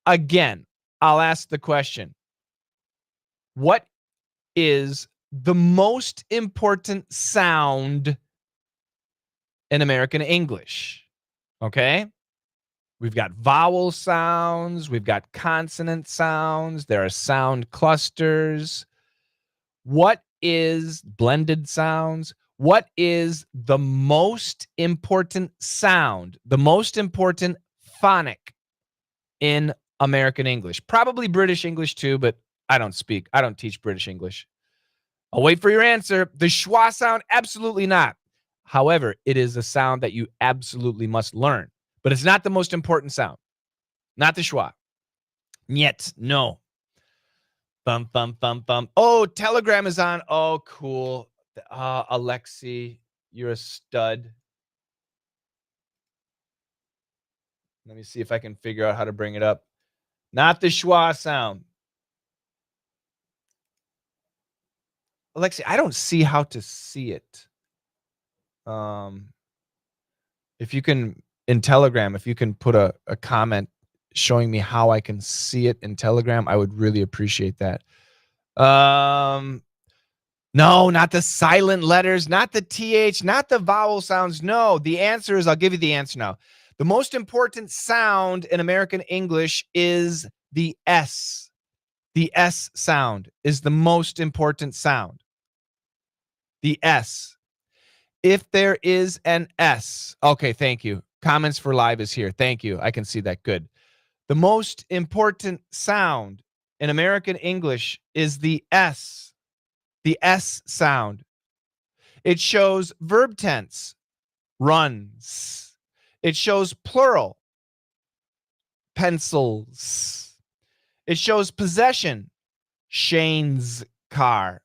Again, I'll ask the question. What is the most important sound in American English? Okay? We've got vowel sounds. We've got consonant sounds. There are sound clusters. What is blended sounds? What is the most important sound, the most important phonic in American English? Probably British English too, but I don't teach British English. I'll wait for your answer. The schwa sound, absolutely not. However, it is a sound that you absolutely must learn, but it's not the most important sound. Not the schwa. Yet, no. Bum, bum, bum, bum. Oh, Telegram is on. Oh, cool. Alexi, you're a stud. Let me see if I can figure out how to bring it up. Not the schwa sound. Alexi, I don't see how to see it. If you can, in Telegram, if you can put a comment showing me how I can see it in Telegram, I would really appreciate that. No, not the silent letters, not the TH, not the vowel sounds. No, the answer is, I'll give you the answer now. The most important sound in American English is the S. The S sound is the most important sound. The S. If there is an S. Okay, thank you. Comments for live is here. Thank you. I can see that. Good. The most important sound in American English is the S. The S sound. It shows verb tense, runs. It shows plural, pencils. It shows possession, Shane's car.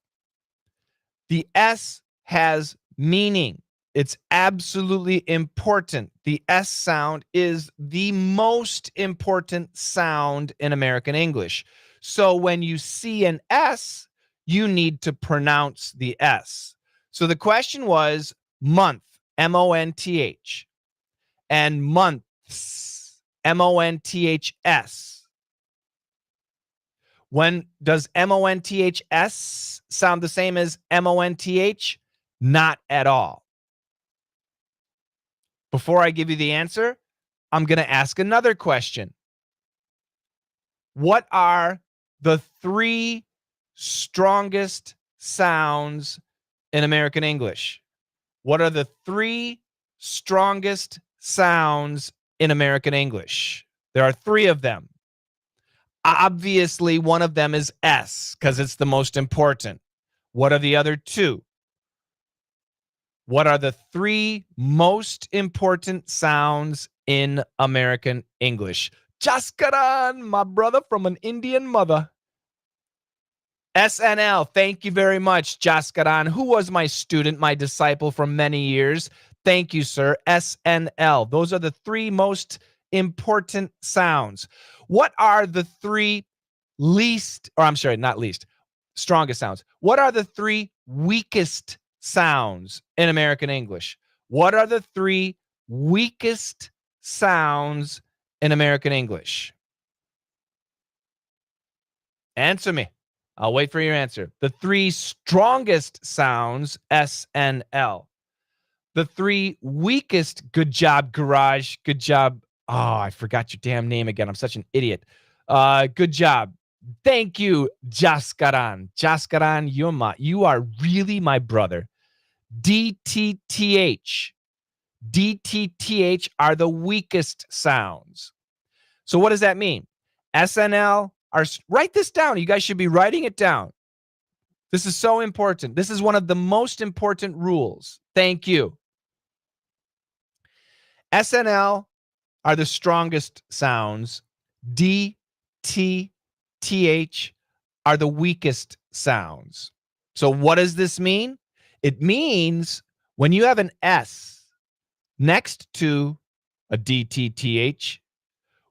The S has meaning. It's absolutely important. The S sound is the most important sound in American English. So when you see an S, you need to pronounce the S. So the question was month, M-O-N-T-H, and months, M-O-N-T-H-S. When does M-O-N-T-H-S sound the same as M-O-N-T-H? Not at all. Before I give you the answer, I'm going to ask another question. What are the 3 strongest sounds in American English? What are the 3 strongest sounds in American English? There are 3 of them. Obviously, one of them is S because it's the most important. What are the other 2? What are the 3 most important sounds in American English? Jaskaran, my brother from an Indian mother. SNL. Thank you very much, Jaskaran, who was my student, my disciple for many years. Thank you, sir. SNL. Those are the 3 most important sounds. What are the 3 strongest sounds? What are the 3 weakest sounds in American English? What are the 3 weakest sounds in American English? Answer me. I'll wait for your answer. The 3 strongest sounds, SNL. The 3 weakest, good job, Garage. Good job. Oh, I forgot your damn name again. I'm such an idiot. Good job. Thank you, Jaskaran. Jaskaran, you are really my brother. DTTH. DTTH are the weakest sounds. So what does that mean? SNL write this down. You guys should be writing it down. This is so important. This is one of the most important rules. Thank you. SNL are the strongest sounds. D, T, TH are the weakest sounds. So what does this mean? It means when you have an S next to a DTTH,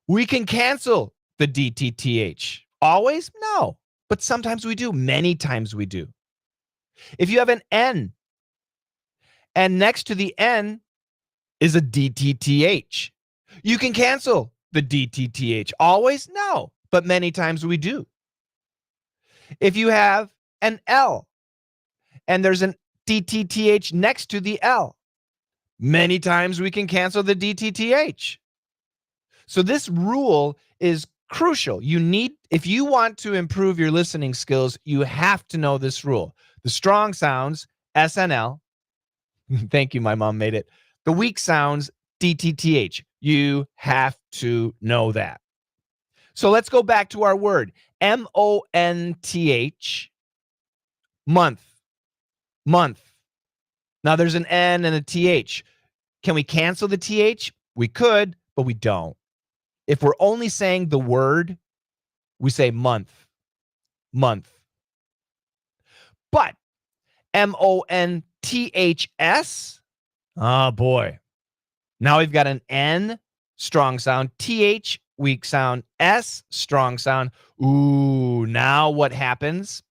we can cancel the DTTH. Always? No. But sometimes we do. Many times we do. If you have an N and next to the N is a DTTH, you can cancel the DTTH. Always? No. But many times we do. If you have an L and there's an DTTH next to the L, many times we can cancel the DTTH. So this rule is crucial. If you want to improve your listening skills, you have to know this rule. The strong sounds, SNL. Thank you, my mom made it. The weak sounds, DTTH. You have to know that. So let's go back to our word. MONTH. Month. Month. Now there's an N and a TH. Can we cancel the TH? We could, but we don't. If we're only saying the word, we say month. Month. But MONTHS, oh boy. Now we've got an N, strong sound, TH, weak sound, S, strong sound. Ooh, now what happens?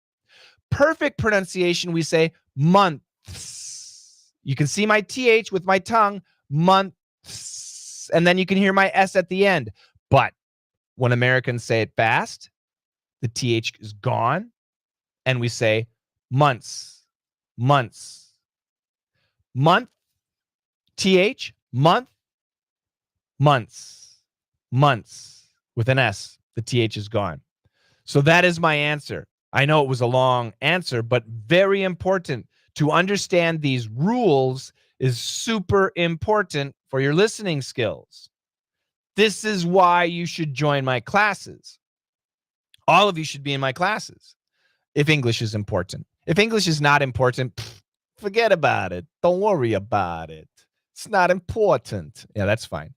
Perfect pronunciation, we say months. You can see my TH with my tongue, months. And then you can hear my S at the end. But when Americans say it fast, the TH is gone, and we say months, months. Month, TH, month, months, months. With an S, the TH is gone. So that is my answer. I know it was a long answer, but very important. To understand these rules is super important for your listening skills. This is why you should join my classes. All of you should be in my classes if English is important. If English is not important, forget about it. Don't worry about it. It's not important. Yeah, that's fine.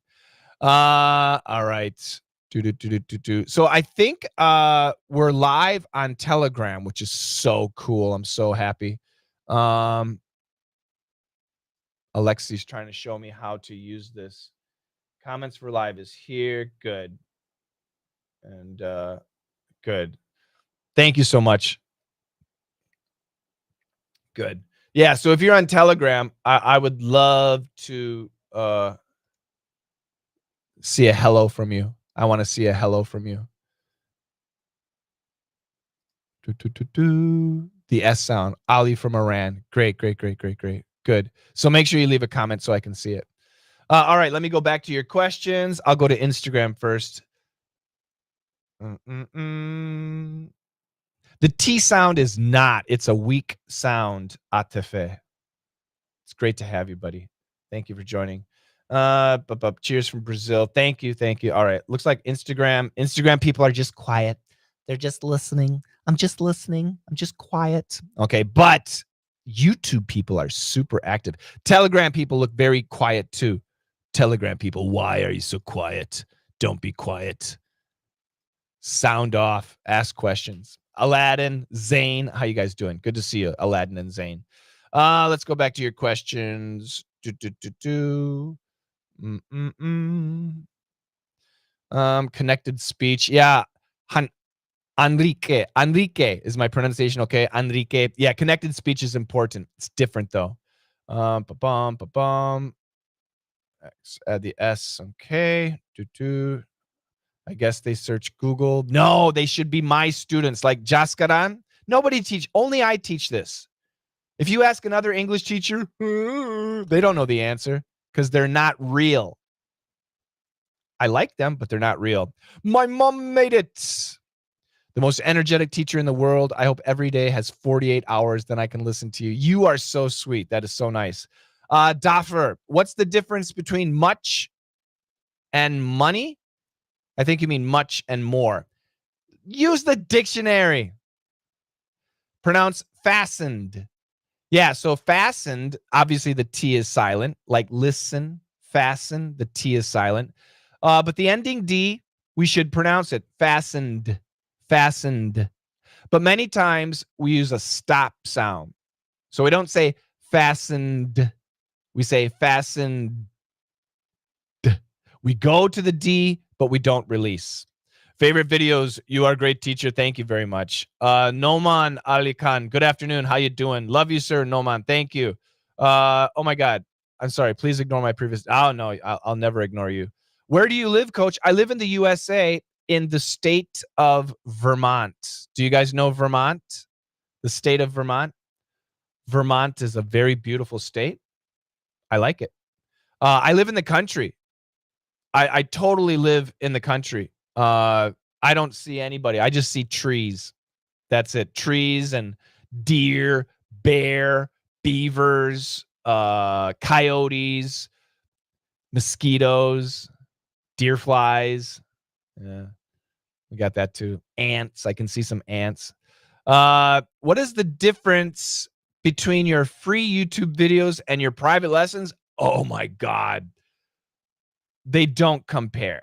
All right. So I think we're live on Telegram, which is so cool. I'm so happy. Alexi's trying to show me how to use this. Comments for live is here. Good. And good. Thank you so much. Good. Yeah, so if you're on Telegram, I would love to see a hello from you. I want to see a hello from you. Do, do, do, do. The S sound. Ali from Iran. Great, great, great, great, great. Good. So make sure you leave a comment so I can see it. All right, let me go back to your questions. I'll go to Instagram first. Mm-mm-mm. The T sound is not. It's a weak sound, Atefe. It's great to have you, buddy. Thank you for joining. Cheers from Brazil. Thank you, thank you. All right, looks like Instagram people are just quiet. They're just listening. I'm just listening. I'm just quiet. Okay, but YouTube people are super active. Telegram people look very quiet too. Telegram people, why are you so quiet? Don't be quiet. Sound off. Ask questions. Aladdin, Zane, how you guys doing? Good to see you, Aladdin and Zane. Let's go back to your questions. Connected speech. Yeah. Enrique is my pronunciation. Okay. Enrique. Yeah. Connected speech is important. It's different though. Add the S. Okay. I guess they search Google. No, they should be my students like Jaskaran. Nobody teach. Only I teach this. If you ask another English teacher, they don't know the answer because they're not real. I like them, but they're not real. My mom made it. The most energetic teacher in the world. I hope every day has 48 hours. Then I can listen to you. You are so sweet. That is so nice. Daffer, what's the difference between much and money? I think you mean much and more. Use the dictionary. Pronounce fastened. Yeah, so fastened, obviously the T is silent, like listen, fasten, the T is silent. But the ending D, we should pronounce it fastened, fastened. But many times we use a stop sound. So we don't say fastened, we say fastened. We go to the D, but we don't release. Favorite videos. You are a great teacher. Thank you very much. Noman Ali Khan. Good afternoon. How you doing? Love you, sir. Noman. Thank you. Oh my God. I'm sorry. Please ignore my previous. Oh no, I'll never ignore you. Where do you live, Coach? I live in the USA, in the state of Vermont. Do you guys know Vermont? The state of Vermont. Vermont is a very beautiful state. I like it. I live in the country. I totally live in the country. I don't see anybody. I just see trees. That's it. Trees and deer, bear, beavers, coyotes, mosquitoes, deer flies. Yeah, we got that too. Ants. I can see some ants. What is the difference between your free YouTube videos and your private lessons? Oh my God. They don't compare.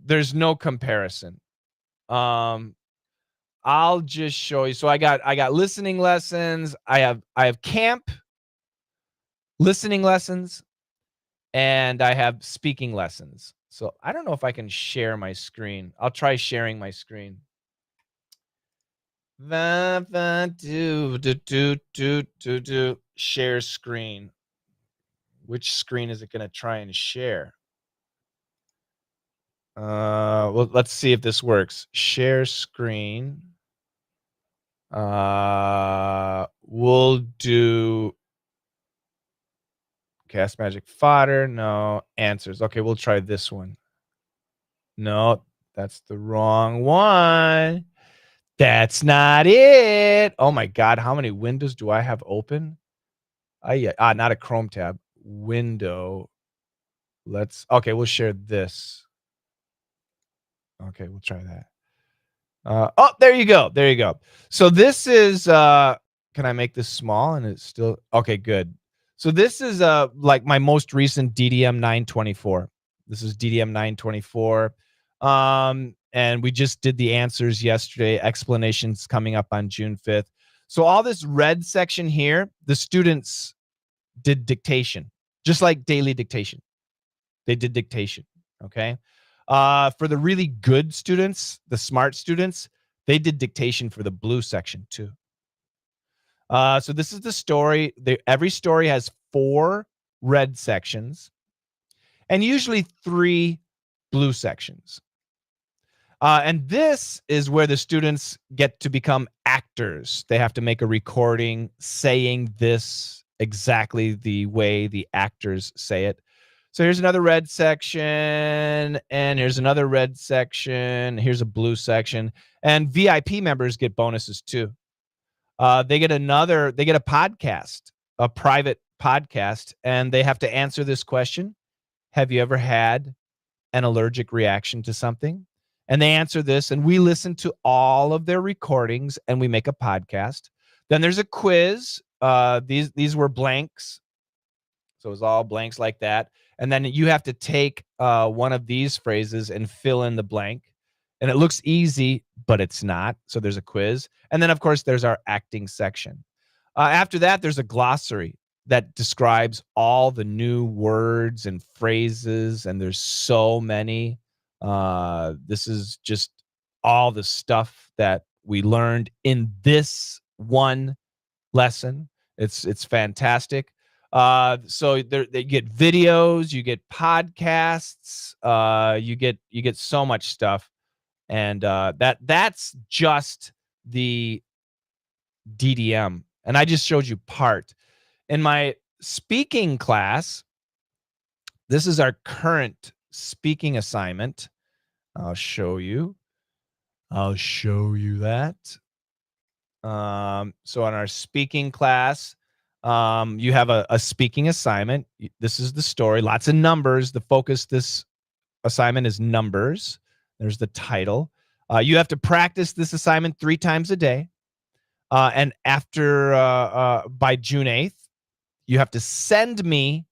There's no comparison. I'll just show you. So I got listening lessons. I have camp listening lessons, and I have speaking lessons. So I don't know if I can share my screen. I'll try sharing my screen. Share screen. Which screen is it going to try and share? Well, let's see if this works. Share screen. We'll do cast magic fodder. No answers. Okay, we'll try this one. No, that's the wrong one. That's not it. Oh my God, how many windows do I have open? Not a Chrome tab. Window. Okay, we'll share this. Okay, we'll try that. There you go. There you go. So this is can I make this small and it's still okay, good. So this is like my most recent DDM 924. This is DDM 924. And we just did the answers yesterday. Explanations coming up on June 5th. So all this red section here, the students did dictation, just like daily dictation. They did dictation. Okay. For the really good students, the smart students, they did dictation for the blue section too. So this is the story. Every story has 4 red sections and usually 3 blue sections. And this is where the students get to become actors. They have to make a recording saying this exactly the way the actors say it. So here's another red section, and here's another red section. Here's a blue section, and VIP members get bonuses too. They get a podcast, a private podcast, and they have to answer this question: have you ever had an allergic reaction to something? And they answer this, and we listen to all of their recordings, and we make a podcast. Then there's a quiz. These were blanks, so it was all blanks like that. And then you have to take one of these phrases and fill in the blank. And it looks easy, but it's not. So there's a quiz. And then, of course, there's our acting section. After that, there's a glossary that describes all the new words and phrases, and there's so many. This is just all the stuff that we learned in this one lesson. It's fantastic. So they get videos, you get podcasts, you get so much stuff, and that's just the DDM, and I just showed you part. In my speaking class, this is our current speaking assignment. I'll show you that. So in our speaking class, you have a speaking assignment. This is the story, lots of numbers. The focus this assignment is numbers. There's the title. You have to practice this assignment 3 times a day. And after by June 8th, you have to send me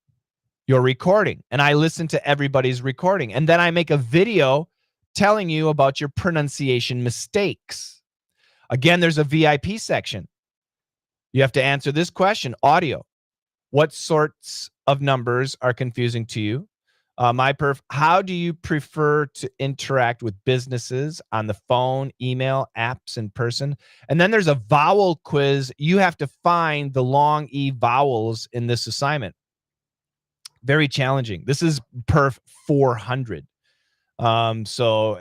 your recording, and I listen to everybody's recording, and then I make a video telling you about your pronunciation mistakes. Again, there's a VIP section. You have to answer this question: audio. What sorts of numbers are confusing to you? How do you prefer to interact with businesses on the phone, email, apps, in person? And then there's a vowel quiz. You have to find the long E vowels in this assignment. Very challenging. This is Perf 400. So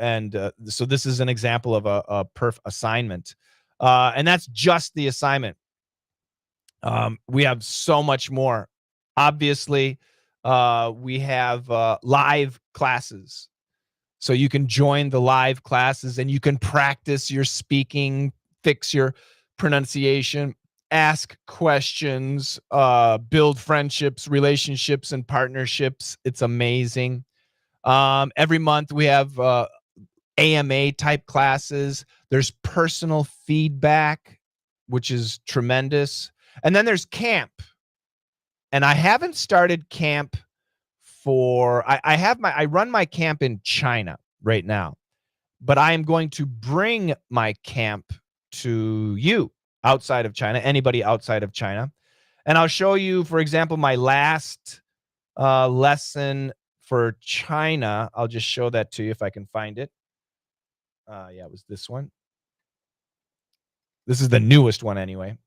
this is an example of a Perf assignment. And that's just the assignment. We have so much more. Obviously, we have live classes. So you can join the live classes and you can practice your speaking, fix your pronunciation, ask questions, build friendships, relationships, and partnerships. It's amazing. Every month we have AMA type classes. There's personal feedback, which is tremendous. And then there's camp. And I haven't started camp I run my camp in China right now, but I am going to bring my camp to you outside of China, anybody outside of China. And I'll show you, for example, my last lesson for China. I'll just show that to you if I can find it. Yeah, it was this one. This is the newest one anyway.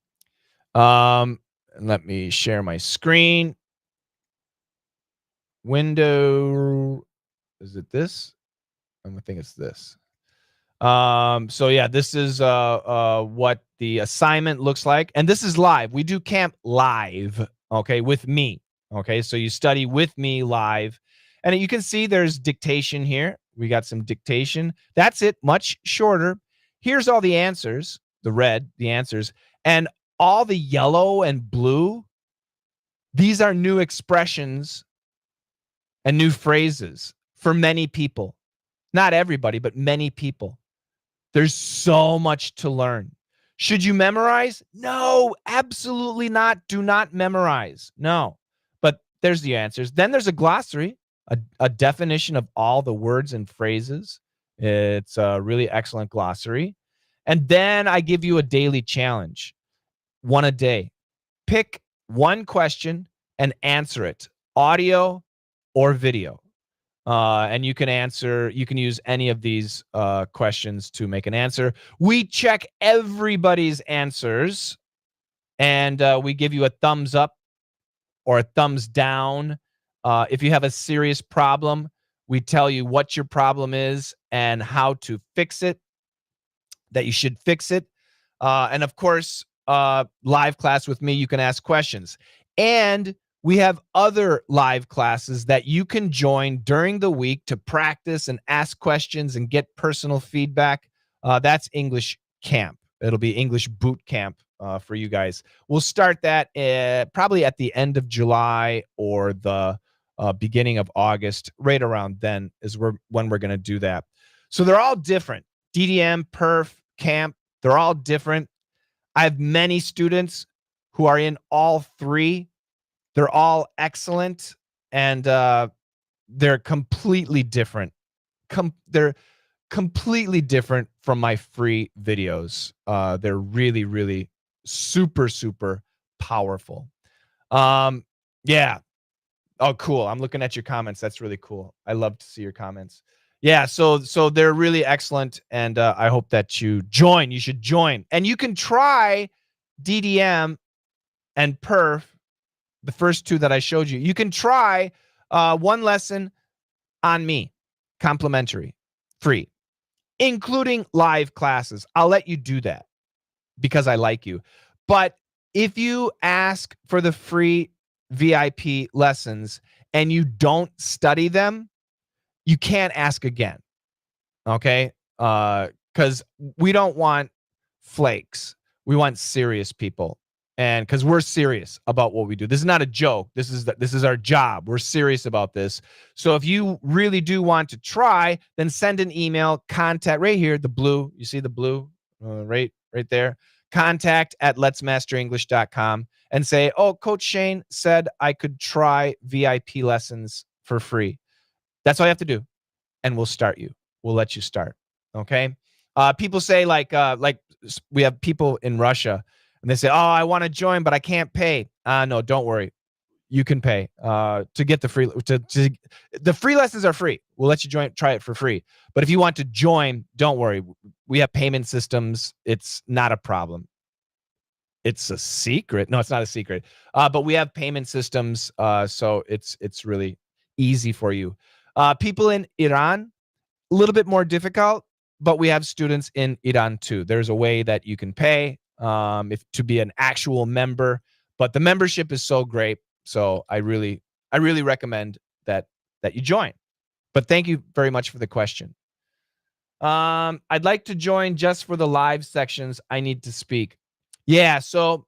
Let me share my screen. Window, is it this? I think it's this. So yeah, this is what the assignment looks like, and this is live. We do camp live, okay, with me. Okay, so you study with me live, and you can see there's dictation here. We got some dictation. That's it, much shorter. Here's all the answers, the answers, and all the yellow and blue. These are new expressions and new phrases for many people. Not everybody, but many people. There's so much to learn. Should you memorize? No, absolutely not. Do not memorize. No. But there's the answers. Then there's a glossary, a definition of all the words and phrases. It's a really excellent glossary. And then I give you a daily challenge, one a day. Pick one question and answer it, audio or video. And you can use any of these questions to make an answer. We check everybody's answers and we give you a thumbs up or a thumbs down. If you have a serious problem, we tell you what your problem is and how to fix it, that you should fix it. And of course, live class with me, you can ask questions. And we have other live classes that you can join during the week to practice and ask questions and get personal feedback. That's English Camp. It'll be English Boot Camp for you guys. We'll start that probably at the end of July or the beginning of August. Right around then is when we're going to do that. So they're all different. DDM, Perf, Camp, they're all different. I have many students who are in all three. They're all excellent, and they're completely different. They're completely different from my free videos. They're really, really super, super powerful. Yeah. Oh, cool. I'm looking at your comments. That's really cool. I love to see your comments. Yeah, so they're really excellent, and I hope that you join. You should join. And you can try DDM and Perf, the first two that I showed you. You can try one lesson on me, complimentary, free, including live classes. I'll let you do that because I like you. But if you ask for the free VIP lessons and you don't study them, you can't ask again, okay? Because we don't want flakes. We want serious people, and because we're serious about what we do. This is not a joke. This is our job. We're serious about this. So if you really do want to try, then send an email. Contact right here, the blue. You see the blue right there. Contact at letsmasterenglish.com and say, oh, Coach Shane said I could try VIP lessons for free. That's all you have to do, and we'll start you. We'll let you start, okay? People say like we have people in Russia, and they say, oh, I want to join, but I can't pay. No, don't worry. You can pay to get the free. The free lessons are free. We'll let you try it for free. But if you want to join, don't worry. We have payment systems. It's not a problem. It's a secret. No, it's not a secret. But we have payment systems, so it's really easy for you. People in Iran, a little bit more difficult, but we have students in Iran too. There's a way that you can pay to be an actual member, but the membership is so great. So I really recommend that you join. But thank you very much for the question. I'd like to join just for the live sections. I need to speak. Yeah, so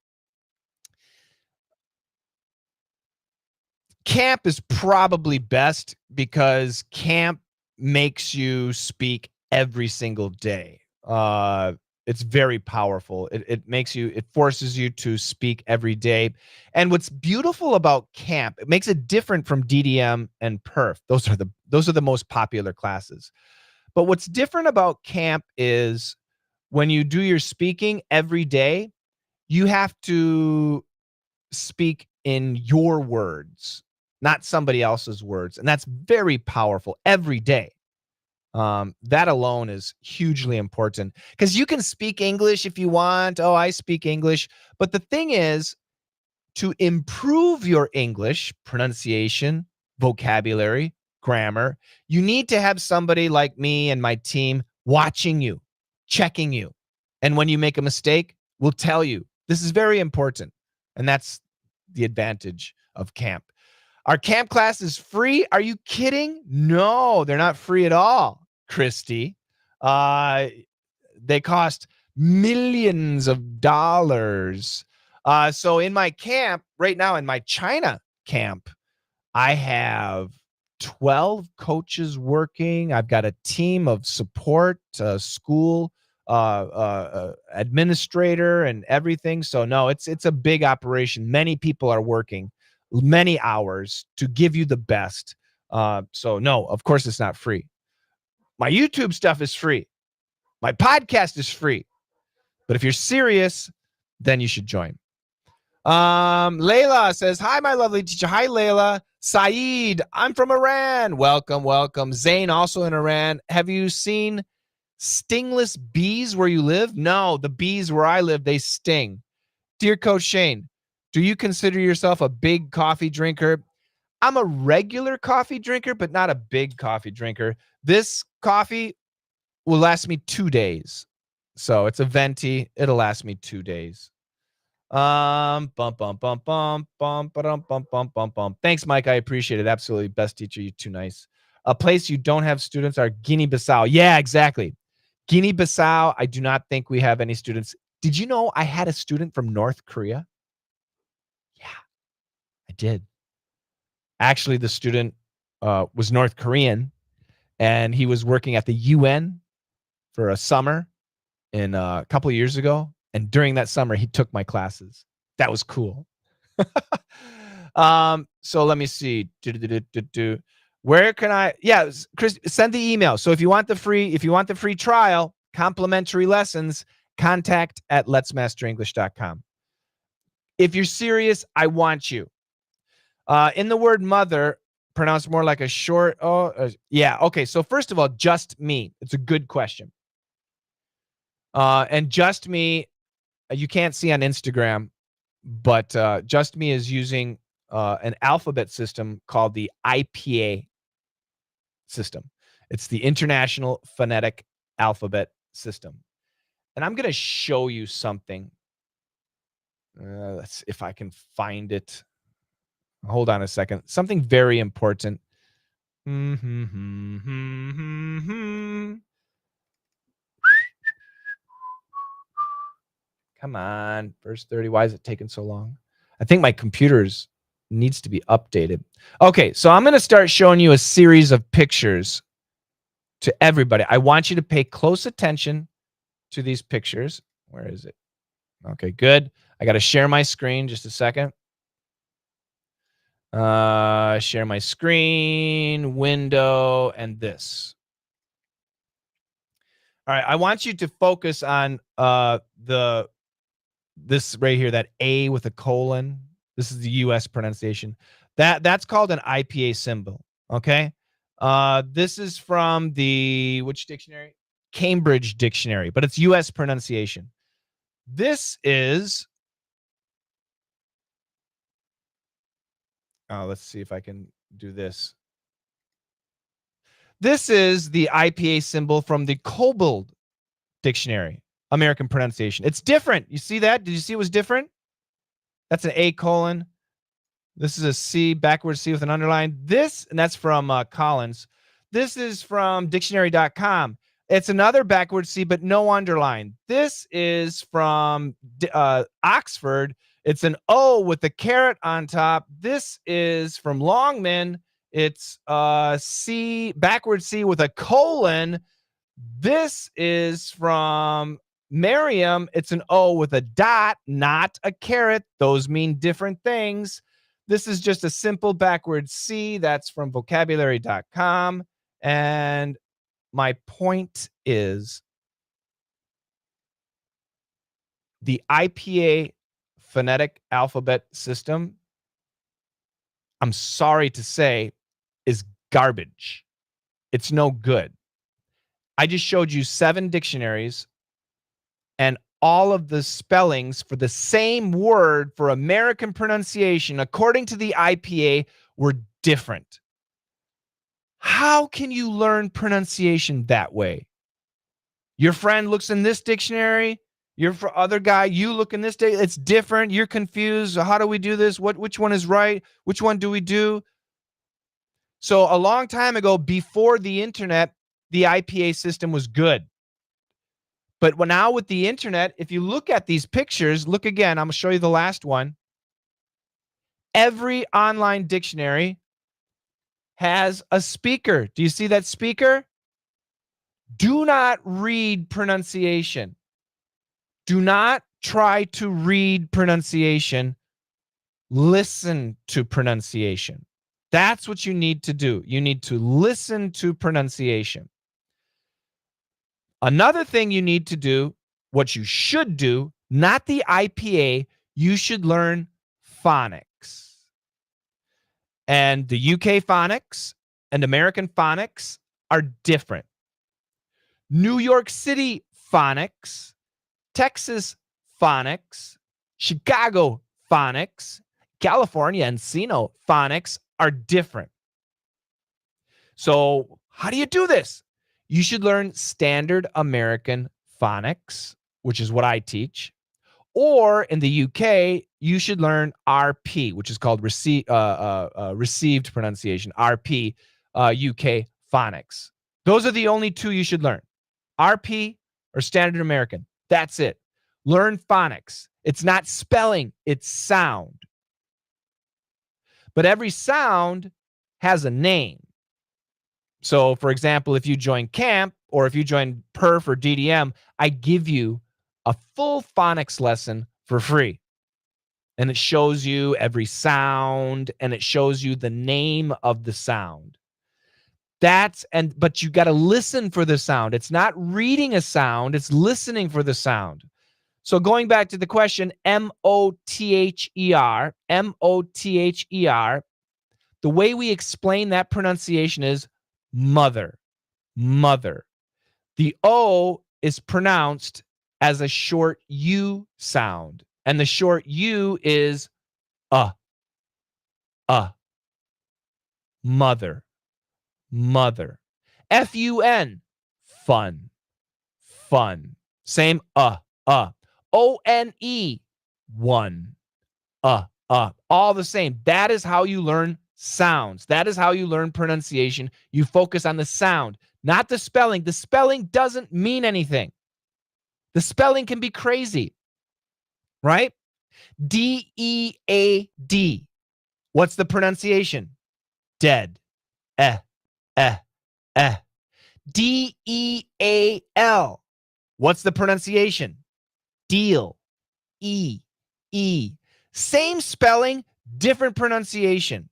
Camp is probably best because Camp makes you speak every single day. It's very powerful. It forces you to speak every day. And what's beautiful about Camp, it makes it different from DDM and Perf. Those are the most popular classes. But what's different about Camp is when you do your speaking every day, you have to speak in your words, not somebody else's words. And that's very powerful every day. That alone is hugely important because you can speak English if you want. Oh, I speak English. But the thing is, to improve your English pronunciation, vocabulary, grammar, you need to have somebody like me and my team watching you, checking you. And when you make a mistake, we'll tell you. This is very important. And that's the advantage of Camp. Our Camp class is free. Are you kidding? No, they're not free at all, Christy. They cost millions of dollars. So in my camp right now, in my China camp, I have 12 coaches working. I've got a team of support, school administrator and everything. So no, it's a big operation. Many people are working many hours to give you the best. So no, of course it's not free. My YouTube stuff is free. My podcast is free. But if you're serious, then you should join. Layla says, hi, my lovely teacher. Hi, Layla. Saeed, I'm from Iran. Welcome, welcome. Zain, also in Iran. Have you seen stingless bees where you live? No, the bees where I live, they sting. Dear Coach Shane, do you consider yourself a big coffee drinker? I'm a regular coffee drinker, but not a big coffee drinker. This coffee will last me 2 days. So it's a venti. It'll last me 2 days. Bum, bum, bum, bum, bum, ba-dum, bum, bum, bum, bum. Thanks, Mike. I appreciate it. Absolutely. Best teacher. You're too nice. A place you don't have students are Guinea-Bissau. Yeah, exactly. Guinea-Bissau, I do not think we have any students. Did you know I had a student from North Korea? Yeah, I did. Actually, the student was North Korean, and he was working at the UN for a summer in a couple of years ago. And during that summer, he took my classes. That was cool. So let me see. Where can I? Yeah, Chris, send the email. So if you want the free trial, complimentary lessons, contact at letsmasterenglish.com. If you're serious, I want you. In the word mother, pronounced more like a short. Yeah. Okay. So first of all, just me. It's a good question. And just me, you can't see on Instagram, but just me is using an alphabet system called the IPA system. It's the International Phonetic Alphabet System. And I'm going to show you something. Let's see if I can find it. Hold on a second. Something very important. Come on, verse 30. Why is it taking so long? I think my computer's needs to be updated. Okay, so I'm going to start showing you a series of pictures to everybody. I want you to pay close attention to these pictures. Where is it? Okay, good. I got to share my screen. Just a second. Share my screen, window, and this. All right, I want you to focus on this right here, that A with a colon. This is the US pronunciation. That's called an IPA symbol, okay? This is from the which dictionary? Cambridge Dictionary, but it's US pronunciation. This is let's see if I can do this. This is the IPA symbol from the Kobold Dictionary, American pronunciation. It's different. You see that? Did you see it was different? That's an A colon. This is a C, backwards C with an underline. This, and that's from Collins. This is from dictionary.com. It's another backwards C, but no underline. This is from Oxford. It's an O with a caret on top. This is from Longman. It's C, backwards C with a colon. This is from Merriam. It's an O with a dot, not a caret. Those mean different things. This is just a simple backwards C. That's from vocabulary.com. And my point is the IPA phonetic alphabet system, I'm sorry to say, is garbage. It's no good. I just showed you 7 dictionaries, and all of the spellings for the same word for American pronunciation, according to the IPA, were different. How can you learn pronunciation that way? Your friend looks in this dictionary, your other guy, you look in this day, it's different. You're confused. How do we do this? Which one is right? Which one do we do? So a long time ago, before the internet, the IPA system was good. But now with the internet, if you look at these pictures, look again, I'm going to show you the last one. Every online dictionary has a speaker. Do you see that speaker? Do not read pronunciation. Do not try to read pronunciation. Listen to pronunciation. That's what you need to do. You need to listen to pronunciation. Another thing you need to do, what you should do, not the IPA, you should learn phonics. And the UK phonics and American phonics are different. New York City phonics, Texas phonics, Chicago phonics, California Encino phonics are different. So how do you do this? You should learn standard American phonics, which is what I teach. Or in the UK, you should learn RP, which is called received pronunciation, RP, UK phonics. Those are the only two you should learn, RP or standard American. That's it. Learn phonics. It's not spelling, it's sound. But every sound has a name. So, for example, if you join camp or if you join perf or DDM, I give you a full phonics lesson for free. And it shows you every sound and it shows you the name of the sound. But you got to listen for the sound. It's not reading a sound, it's listening for the sound. So going back to the question, M-O-T-H-E-R, M-O-T-H-E-R, the way we explain that pronunciation is mother, mother. The O is pronounced as a short U sound, and the short U is mother, mother. F-U-N, fun, fun. Same O-N-E, one, all the same. That is how you learn sounds. That is how you learn pronunciation. You focus on the sound, not the spelling. The spelling doesn't mean anything. The spelling can be crazy, right? D-E-A-D. What's the pronunciation? Dead. Eh, eh, eh. D-E-A-L. What's the pronunciation? Deal. E, E. Same spelling, different pronunciation.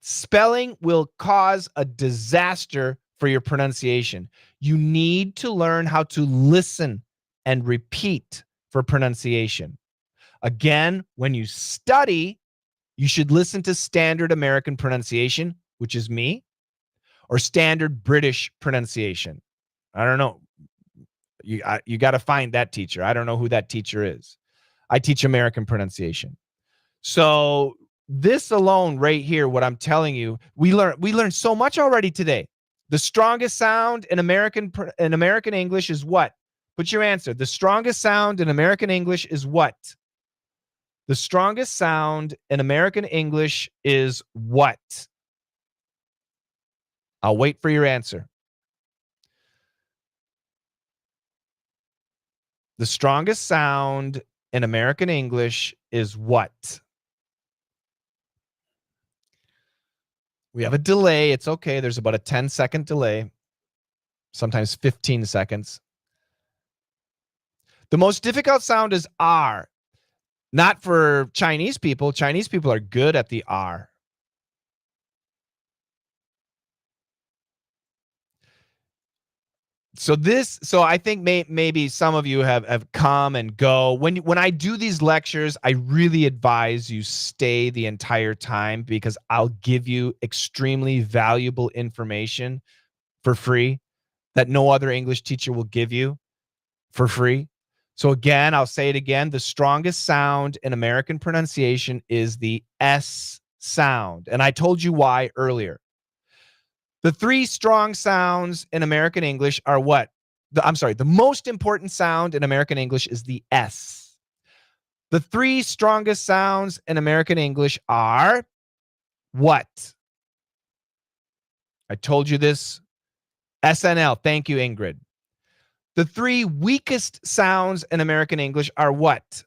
Spelling will cause a disaster for your pronunciation. You need to learn how to listen and repeat for pronunciation. Again, when you study, you should listen to standard American pronunciation, which is me, or standard British pronunciation. I don't know. You got to find that teacher. I don't know who that teacher is. I teach American pronunciation. So this alone right here, what I'm telling you, we learned so much already today. The strongest sound in American English is what? Put your answer. The strongest sound in American English is what? The strongest sound in American English is what? I'll wait for your answer. The strongest sound in American English is what? We have a delay. It's okay. There's about a 10-second delay, sometimes 15 seconds. The most difficult sound is R. Not for Chinese people. Chinese people are good at the R. So I think maybe some of you have come and go. When I do these lectures, I really advise you stay the entire time because I'll give you extremely valuable information for free that no other English teacher will give you for free. So again, I'll say it again. The strongest sound in American pronunciation is the S sound. And I told you why earlier. The three strong sounds in American English are what? The most important sound in American English is the S. The three strongest sounds in American English are what? I told you this. SNL. Thank you, Ingrid. The three weakest sounds in American English are what?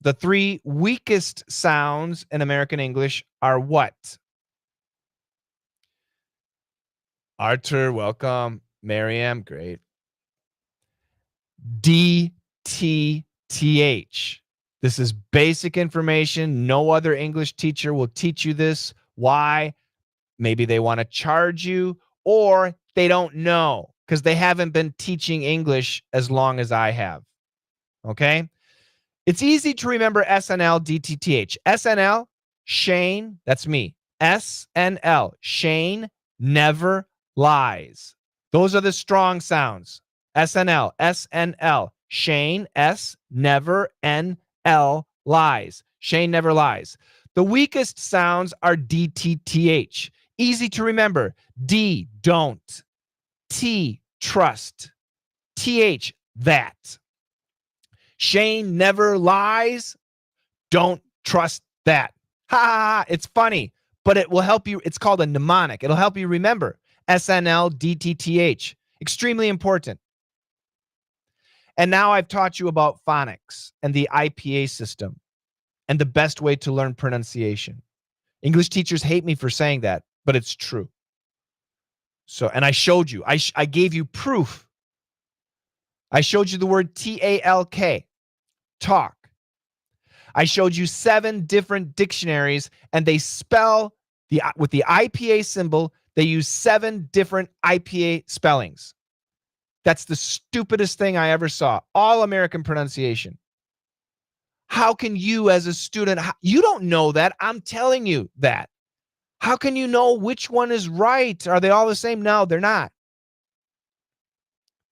The three weakest sounds in American English are what? Arthur, welcome. Mariam, great. D-T-T-H. This is basic information. No other English teacher will teach you this. Why? Maybe they want to charge you or they don't know because they haven't been teaching English as long as I have. Okay? It's easy to remember SNL, DTTH. SNL, Shane, that's me. SNL, Shane never lies. Those are the strong sounds. SNL, SNL, Shane, S, never, N, L lies. Shane never lies. The weakest sounds are DTTH. Easy to remember. D, don't. T, trust. TH, that. Shane never lies. Don't trust that. Ha ha ha. It's funny, but it will help you. It's called a mnemonic. It'll help you remember. SNL, DTTH. Extremely important. And now I've taught you about phonics and the IPA system and the best way to learn pronunciation. English teachers hate me for saying that, but it's true. So, and I showed you, I gave you proof. I showed you the word TALK, talk. I showed you 7 different dictionaries, and they spell with the IPA symbol, they use 7 different IPA spellings. That's the stupidest thing I ever saw. All American pronunciation. How can you as a student, you don't know that. I'm telling you that. How can you know which one is right? Are they all the same? No, they're not.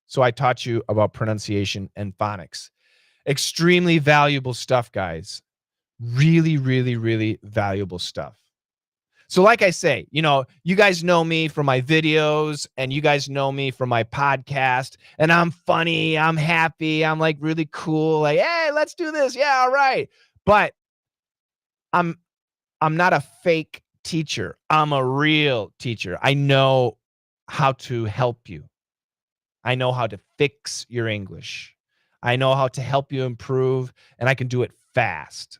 So I taught you about pronunciation and phonics. Extremely valuable stuff, guys. Really, really, really valuable stuff. So like I say, you guys know me from my videos and you guys know me from my podcast, and I'm funny, I'm happy, I'm like really cool, like, hey, let's do this. Yeah, all right. But I'm not a fake teacher. I'm a real teacher. I know how to help you. I know how to fix your English. I know how to help you improve, and I can do it fast.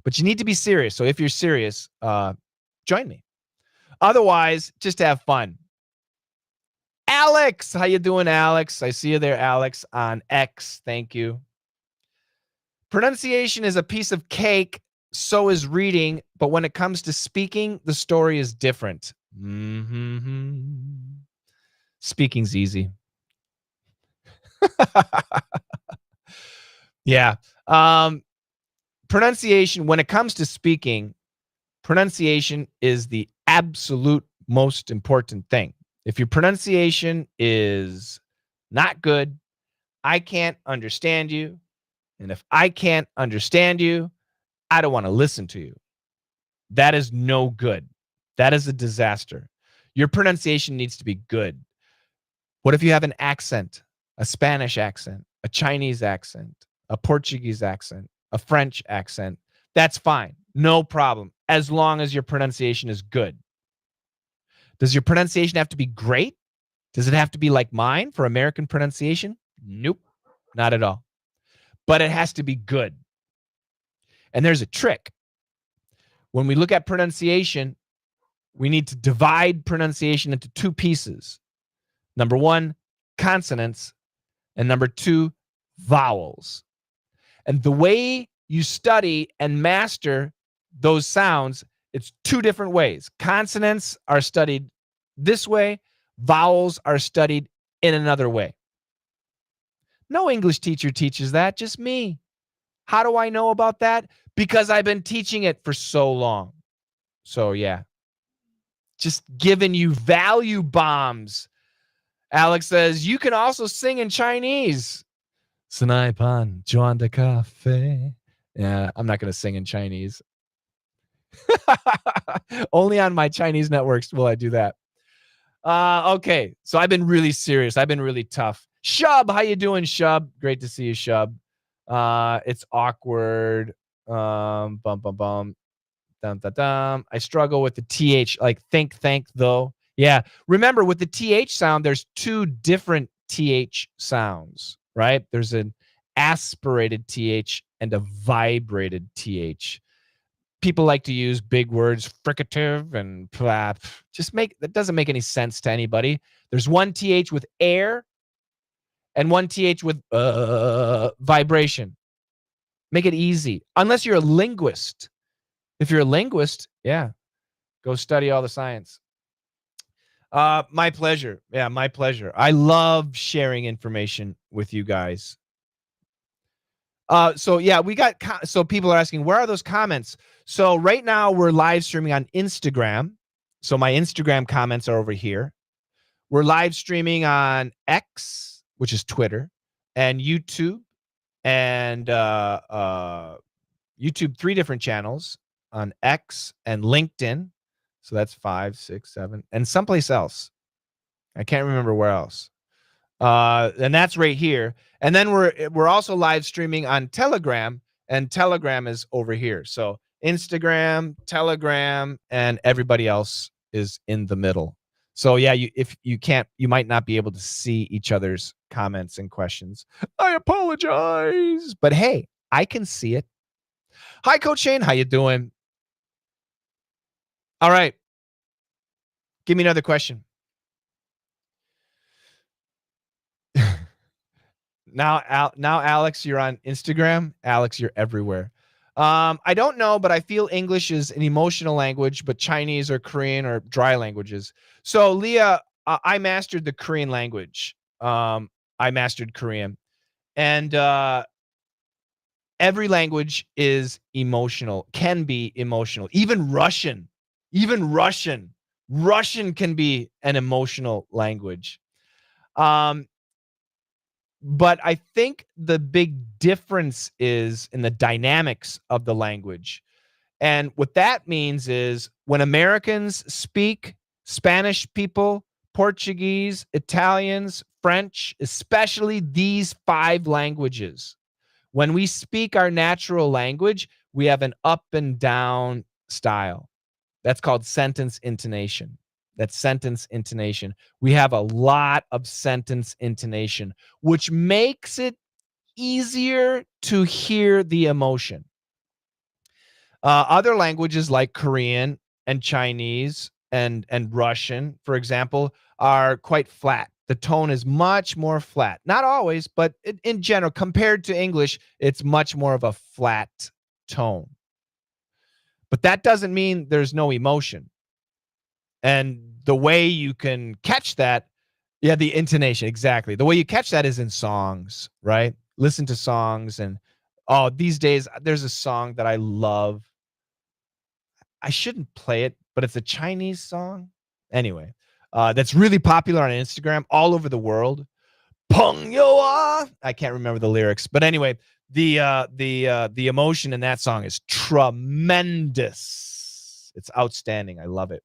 But you need to be serious. So if you're serious, join me. Otherwise, just have fun. Alex, how you doing, Alex? I see you there, Alex, on X. Thank you. Pronunciation is a piece of cake, so is reading, but when it comes to speaking, the story is different. Speaking's easy. Yeah. Pronunciation, when it comes to speaking, pronunciation is the absolute most important thing. If your pronunciation is not good, I can't understand you. And if I can't understand you, I don't want to listen to you. That is no good. That is a disaster. Your pronunciation needs to be good. What if you have an accent, a Spanish accent, a Chinese accent, a Portuguese accent, a French accent? That's fine. No problem. As long as your pronunciation is good. Does your pronunciation have to be great? Does it have to be like mine for American pronunciation? Nope, not at all. But it has to be good. And there's a trick. When we look at pronunciation, we need to divide pronunciation into 2 pieces. Number 1, consonants, and number 2, vowels. And the way you study and master those sounds, it's 2 different ways. Consonants are studied this way. Vowels are studied in another way. No English teacher teaches that, just me. How do I know about that? Because I've been teaching it for so long. So yeah, just giving you value bombs. Alex says, you can also sing in Chinese. Snaipan, Juan de Cafe. Yeah, I'm not going to sing in Chinese. Only on my Chinese networks will I do that. Okay, so I've been really serious. I've been really tough. Shub, how you doing, Shub? Great to see you, Shub. It's awkward. Bum, bum, bum. Dum, dum, dum. I struggle with the TH, like think, thank, though. Yeah, remember with the TH sound, there's 2 different TH sounds, right? There's an aspirated TH and a vibrated TH. People like to use big words, fricative and plap. That doesn't make any sense to anybody. There's one TH with air and one TH with vibration. Make it easy. Unless you're a linguist. If you're a linguist, yeah, go study all the science. My pleasure. Yeah, my pleasure. I love sharing information with you guys. So yeah, so people are asking, where are those comments? So right now we're live streaming on Instagram. So my Instagram comments are over here. We're live streaming on X, which is Twitter, and YouTube and YouTube 3 different channels on X and LinkedIn. So that's 5, 6, 7, and someplace else. I can't remember where else. And that's right here. And then we're also live streaming on Telegram, and Telegram is over here. So Instagram, Telegram, and everybody else is in the middle. So yeah, if you can't, you might not be able to see each other's comments and questions. I apologize, but hey, I can see it. Hi, Coach Shane. How you doing? All right. Give me another question. Now, Alex, you're on Instagram. Alex, you're everywhere. I don't know, but I feel English is an emotional language, but Chinese or Korean are dry languages. So, Leah, I mastered the Korean language. I mastered Korean, and every language is emotional, can be emotional. Even Russian, Russian can be an emotional language. But I think the big difference is in the dynamics of the language. And what that means is when Americans speak, Spanish people, Portuguese, Italians, French, especially these 5 languages, when we speak our natural language, we have an up and down style. That's called sentence intonation. That's sentence intonation. We have a lot of sentence intonation, which makes it easier to hear the emotion. Other languages like Korean and Chinese and Russian, for example, are quite flat. The tone is much more flat. Not always, but in general, compared to English, it's much more of a flat tone. But that doesn't mean there's no emotion. And the way you can catch that, yeah, the intonation, exactly. The way you catch that is in songs, right? Listen to songs. And these days there's a song that I love. I shouldn't play it, but it's a Chinese song. Anyway, that's really popular on Instagram all over the world. Peng Yo Ah. I can't remember the lyrics, but anyway, the emotion in that song is tremendous. It's outstanding. I love it.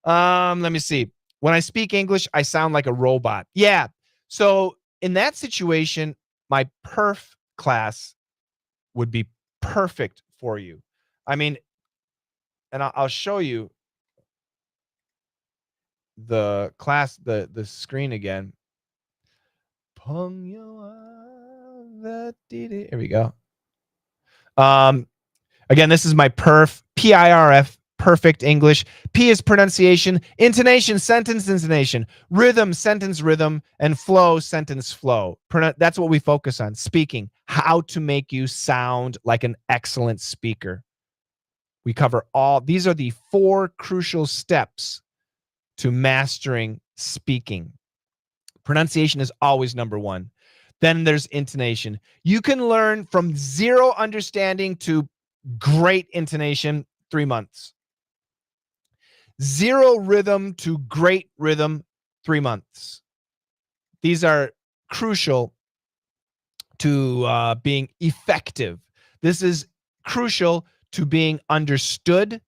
Let me see. When I speak English, I sound like a robot. Yeah. So in that situation, my perf class would be perfect for you. I mean, and I'll show you the class, the screen again. Here we go. Again, this is my perf, PIRF, perfect English. P is pronunciation, intonation, sentence intonation, rhythm, sentence rhythm, and flow, sentence flow. That's what we focus on, speaking, how to make you sound like an excellent speaker. We cover these are the 4 crucial steps to mastering speaking. Pronunciation is always number 1. Then there's intonation. You can learn from zero understanding to great intonation, 3 months. Zero rhythm to great rhythm, 3 months. These are crucial to being effective. This is crucial to being understood.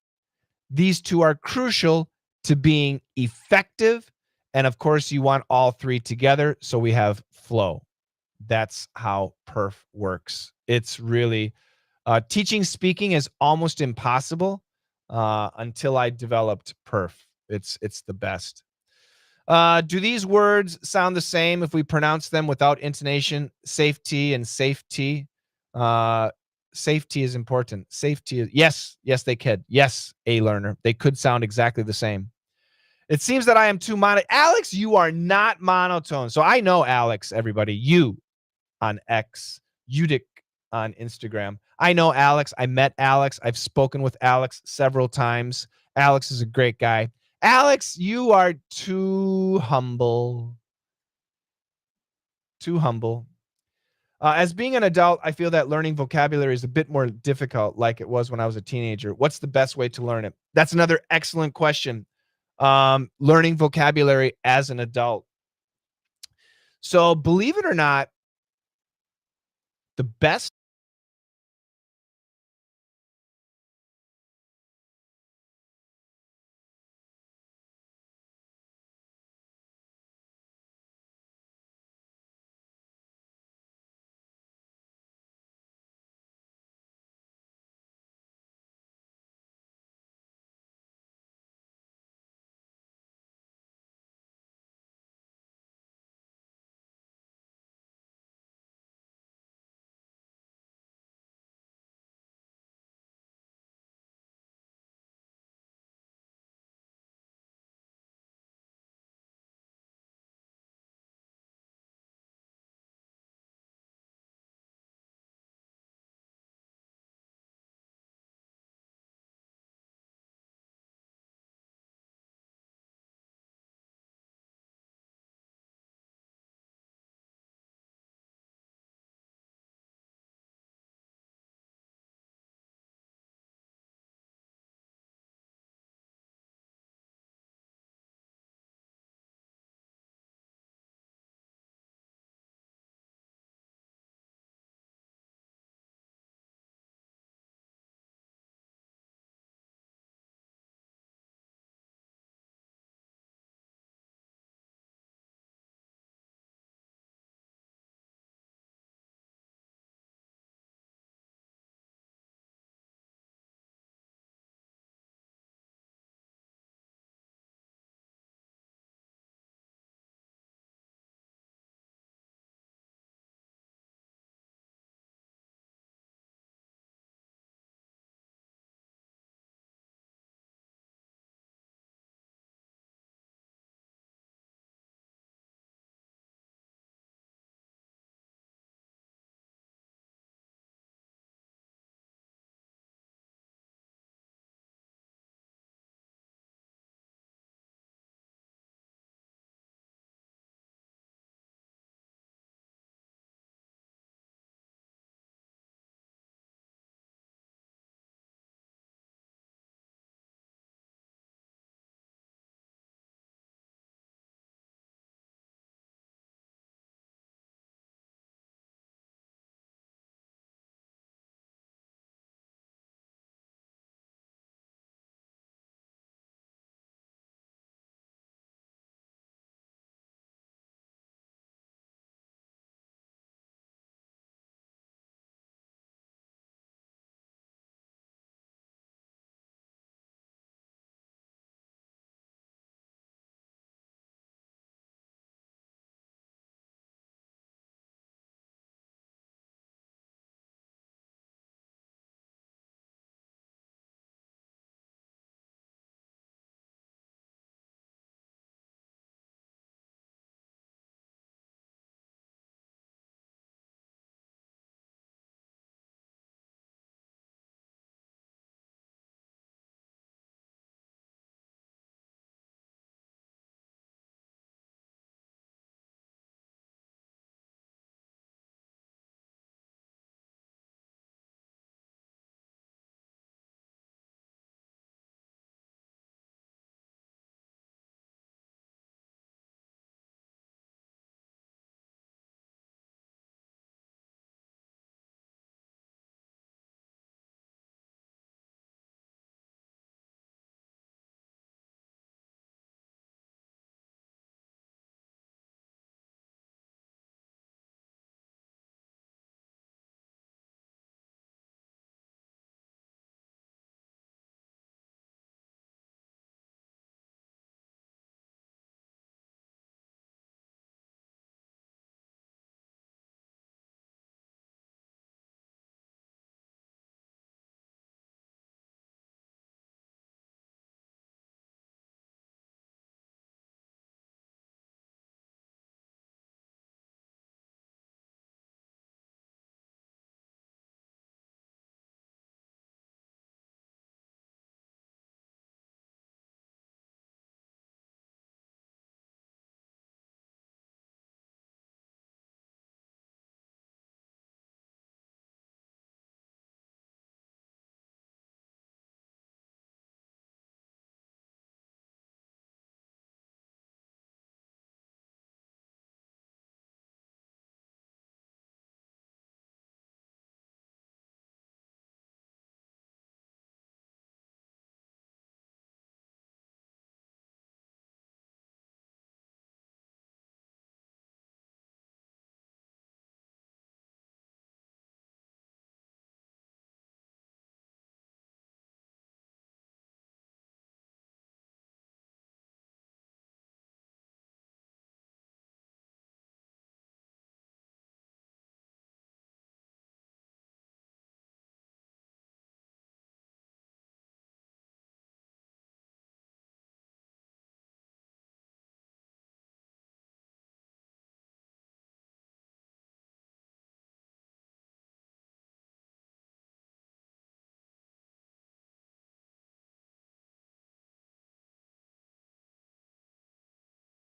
These 2 are crucial to being effective. And of course, you want all 3 together. So we have flow. That's how perf works. It's really teaching speaking is almost impossible until I developed perf. It's the best. Do these words sound the same if we pronounce them without intonation? Safety and safety. Safety is important. Safety is yes, they could. Yes, a learner. They could sound exactly the same. It seems that I am too mono. Alex, you are not monotone. So I know Alex, everybody. You on X, Udic on Instagram. I know Alex. I met Alex. I've spoken with Alex several times. Alex is a great guy. Alex, you are too humble. Too humble. As being an adult, I feel that learning vocabulary is a bit more difficult like it was when I was a teenager. What's the best way to learn it? That's another excellent question. Learning vocabulary as an adult. So believe it or not, The best